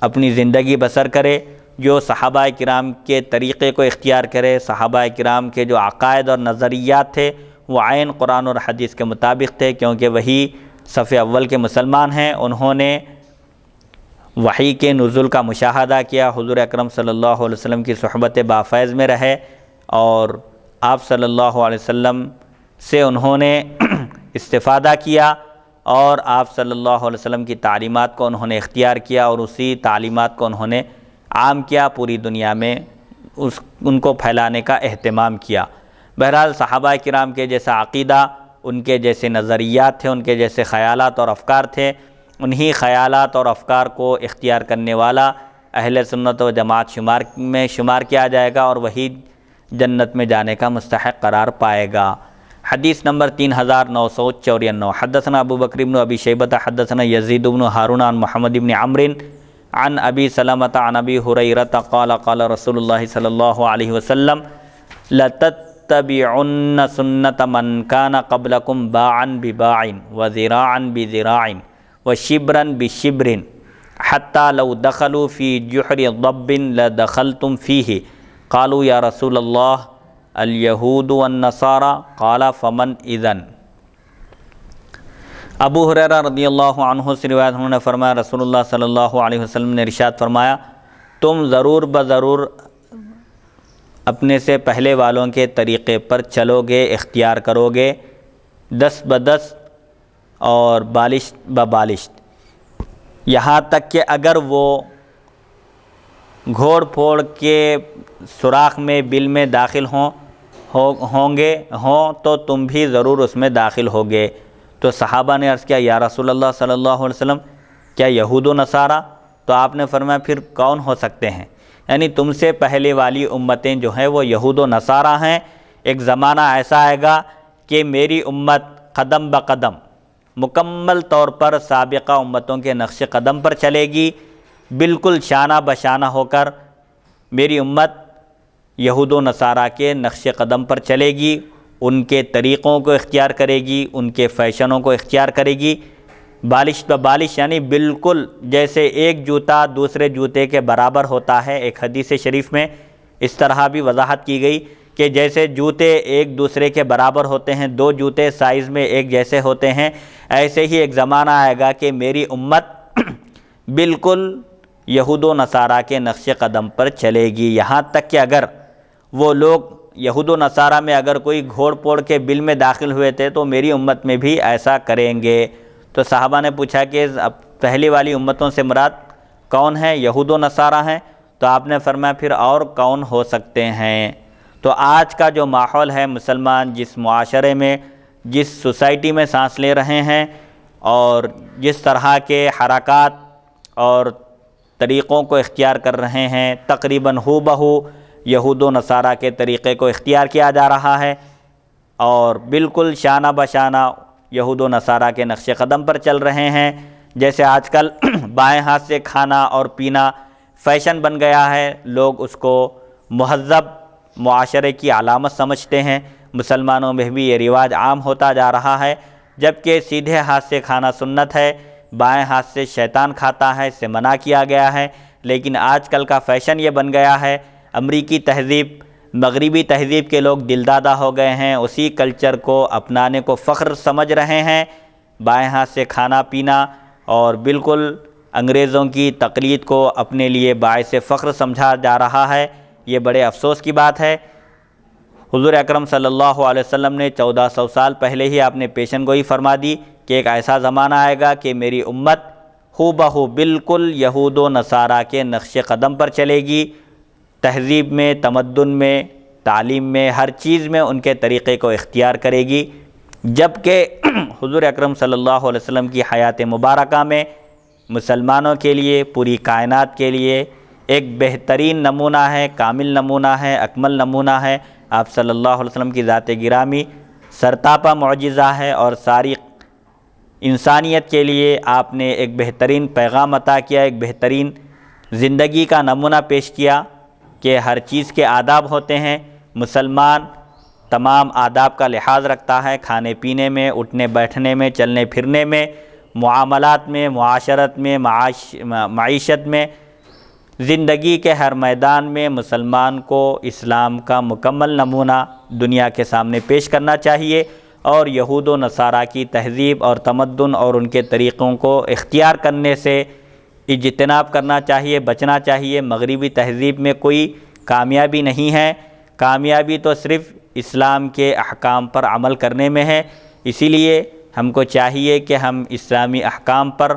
اپنی زندگی بسر کرے، جو صحابہ کرام کے طریقے کو اختیار کرے، صحابہ کرام کے جو عقائد اور نظریات تھے وہ عین قرآن اور حدیث کے مطابق تھے، کیونکہ وہی صف اول کے مسلمان ہیں، انہوں نے وحی کے نزول کا مشاہدہ کیا، حضور اکرم صلی اللہ علیہ وسلم کی صحبت بافیض میں رہے اور آپ صلی اللہ علیہ وسلم سے انہوں نے استفادہ کیا اور آپ صلی اللہ علیہ وسلم کی تعلیمات کو انہوں نے اختیار کیا اور اسی تعلیمات کو انہوں نے عام کیا، پوری دنیا میں ان کو پھیلانے کا اہتمام کیا۔ بہرحال صحابہ کرام کے جیسا عقیدہ، ان کے جیسے نظریات تھے، ان کے جیسے خیالات اور افکار تھے، انہی خیالات اور افکار کو اختیار کرنے والا اہل سنت و جماعت میں شمار کیا جائے گا اور وہی جنت میں جانے کا مستحق قرار پائے گا۔ حدیث نمبر 3994، حدثنا ابو بکر بن ابی شیبۃ حدثنا یزید بن ہارون عن محمد بن عمرو عن ابی سلمۃ عن ابی ہریرہ قال قال رسول اللہ صلی اللہ علیہ وسلم لتتبعن سنت من کان قبلکم باعا بباع وذراعا بذراع وشبرا بشبر حتی لو دخلوا فی جحر ضب لدخلتم فیہ قالوا یا رسول اللہ الیہود والنصارى قال فمن اذن۔ ابو ہریرہ رضی اللہ عنہ سے روایت، انہوں نے فرمایا رسول اللہ صلی اللہ علیہ وسلم نے ارشاد فرمایا تم ضرور بضرور اپنے سے پہلے والوں کے طریقے پر چلو گے، اختیار کرو گے، دست بدست اور بالشت ببالشت، یہاں تک کہ اگر وہ گھوڑ پھوڑ کے سوراخ میں بل میں داخل ہوں تو تم بھی ضرور اس میں داخل ہوگے۔ تو صحابہ نے عرض کیا یا رسول اللہ صلی اللہ علیہ وسلم کیا یہود و نصارہ؟ تو آپ نے فرمایا پھر کون ہو سکتے ہیں؟ یعنی تم سے پہلے والی امتیں جو ہیں وہ یہود و نصارہ ہیں۔ ایک زمانہ ایسا آئے گا کہ میری امت قدم بقدم مکمل طور پر سابقہ امتوں کے نقش قدم پر چلے گی، بالکل شانہ بشانہ ہو کر میری امت یہود و نصارہ کے نقش قدم پر چلے گی، ان کے طریقوں کو اختیار کرے گی، ان کے فیشنوں کو اختیار کرے گی، بالش ببالش، یعنی بالکل جیسے ایک جوتا دوسرے جوتے کے برابر ہوتا ہے۔ ایک حدیث شریف میں اس طرح بھی وضاحت کی گئی کہ جیسے جوتے ایک دوسرے کے برابر ہوتے ہیں، دو جوتے سائز میں ایک جیسے ہوتے ہیں، ایسے ہی ایک زمانہ آئے گا کہ میری امت بالکل یہود و نصارہ کے نقش قدم پر چلے گی، یہاں تک کہ اگر وہ لوگ یہود و نصارہ میں اگر کوئی گھوڑ پوڑ کے بل میں داخل ہوئے تھے تو میری امت میں بھی ایسا کریں گے۔ تو صحابہ نے پوچھا کہ پہلی والی امتوں سے مراد کون ہیں؟ یہود و نصارہ ہیں۔ تو آپ نے فرمایا پھر اور کون ہو سکتے ہیں؟ تو آج کا جو ماحول ہے، مسلمان جس معاشرے میں جس سوسائٹی میں سانس لے رہے ہیں اور جس طرح کے حرکات اور طریقوں کو اختیار کر رہے ہیں، تقریباً ہو بہو یہود و نصارہ کے طریقے کو اختیار کیا جا رہا ہے اور بالکل شانہ بشانہ یہود و نصارہ کے نقش قدم پر چل رہے ہیں۔ جیسے آج کل بائیں ہاتھ سے کھانا اور پینا فیشن بن گیا ہے، لوگ اس کو مہذب معاشرے کی علامت سمجھتے ہیں، مسلمانوں میں بھی یہ رواج عام ہوتا جا رہا ہے، جبکہ سیدھے ہاتھ سے کھانا سنت ہے، بائیں ہاتھ سے شیطان کھاتا ہے، اسے منع کیا گیا ہے۔ لیکن آج کل کا فیشن یہ بن گیا ہے، امریکی تہذیب، مغربی تہذیب کے لوگ دلدادہ ہو گئے ہیں، اسی کلچر کو اپنانے کو فخر سمجھ رہے ہیں، بائیں ہاتھ سے کھانا پینا اور بالکل انگریزوں کی تقلید کو اپنے لیے باعث فخر سمجھا جا رہا ہے۔ یہ بڑے افسوس کی بات ہے۔ حضور اکرم صلی اللہ علیہ وسلم نے 1400 سال پہلے ہی آپ نے پیشن گوئی فرما دی کہ ایک ایسا زمانہ آئے گا کہ میری امت ہو بہو بالکل یہود و نصارہ کے نقش قدم پر چلے گی، تہذیب میں، تمدن میں، تعلیم میں، ہر چیز میں ان کے طریقے کو اختیار کرے گی، جبکہ حضور اکرم صلی اللہ علیہ وسلم کی حیات مبارکہ میں مسلمانوں کے لیے، پوری کائنات کے لیے ایک بہترین نمونہ ہے، کامل نمونہ ہے، اکمل نمونہ ہے۔ آپ صلی اللہ علیہ وسلم کی ذات گرامی سرتاپا معجزہ ہے اور ساری انسانیت کے لیے آپ نے ایک بہترین پیغام عطا کیا، ایک بہترین زندگی کا نمونہ پیش کیا کہ ہر چیز کے آداب ہوتے ہیں، مسلمان تمام آداب کا لحاظ رکھتا ہے، کھانے پینے میں، اٹھنے بیٹھنے میں، چلنے پھرنے میں، معاملات میں، معاشرت میں، معیشت میں، زندگی کے ہر میدان میں مسلمان کو اسلام کا مکمل نمونہ دنیا کے سامنے پیش کرنا چاہیے اور یہود و نصارہ کی تہذیب اور تمدن اور ان کے طریقوں کو اختیار کرنے سے اجتناب کرنا چاہیے، بچنا چاہیے۔ مغربی تہذیب میں کوئی کامیابی نہیں ہے، کامیابی تو صرف اسلام کے احکام پر عمل کرنے میں ہے۔ اسی لیے ہم کو چاہیے کہ ہم اسلامی احکام پر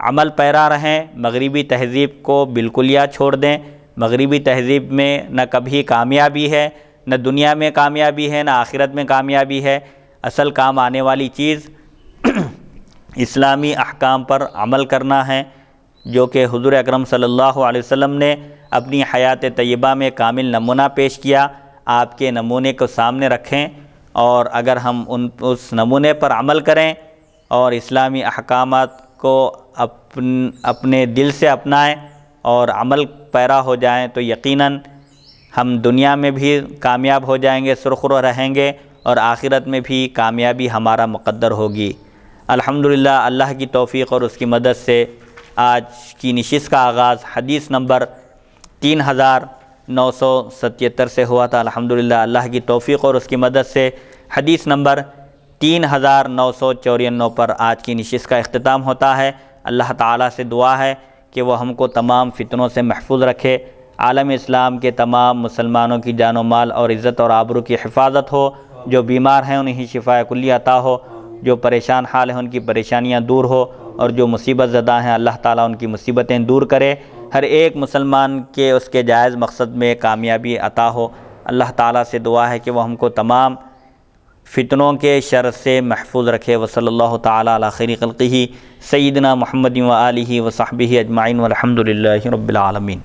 عمل پیرا رہیں، مغربی تہذیب کو بالکل یا چھوڑ دیں۔ مغربی تہذیب میں نہ کبھی کامیابی ہے، نہ دنیا میں کامیابی ہے، نہ آخرت میں کامیابی ہے۔ اصل کام آنے والی چیز اسلامی احکام پر عمل کرنا ہے، جو کہ حضور اکرم صلی اللہ علیہ وسلم نے اپنی حیات طیبہ میں کامل نمونہ پیش کیا۔ آپ کے نمونے کو سامنے رکھیں اور اگر ہم اس نمونے پر عمل کریں اور اسلامی احکامات کو اپنے دل سے اپنائیں اور عمل پیرا ہو جائیں تو یقیناً ہم دنیا میں بھی کامیاب ہو جائیں گے، سرخرو رہیں گے اور آخرت میں بھی کامیابی ہمارا مقدر ہوگی۔ الحمدللہ اللہ کی توفیق اور اس کی مدد سے آج کی نشست کا آغاز حدیث نمبر 3977 سے ہوا تھا۔ الحمدللہ اللہ کی توفیق اور اس کی مدد سے حدیث نمبر 3994 پر آج کی نشست کا اختتام ہوتا ہے۔ اللہ تعالیٰ سے دعا ہے کہ وہ ہم کو تمام فتنوں سے محفوظ رکھے، عالم اسلام کے تمام مسلمانوں کی جان و مال اور عزت اور آبرو کی حفاظت ہو، جو بیمار ہیں انہیں شفاء کلی عطا ہو، جو پریشان حال ہیں ان کی پریشانیاں دور ہو، اور جو مصیبت زدہ ہیں اللہ تعالیٰ ان کی مصیبتیں دور کرے، ہر ایک مسلمان کے اس کے جائز مقصد میں کامیابی عطا ہو۔ اللہ تعالیٰ سے دعا ہے کہ وہ ہم کو تمام فتنوں کے شر سے محفوظ رکھے۔ وصلی اللہ تعالیٰ علی خیر خلقہ سیدنا محمد و آلہ و صحبہ اجمعین والحمد للہ رب العالمین۔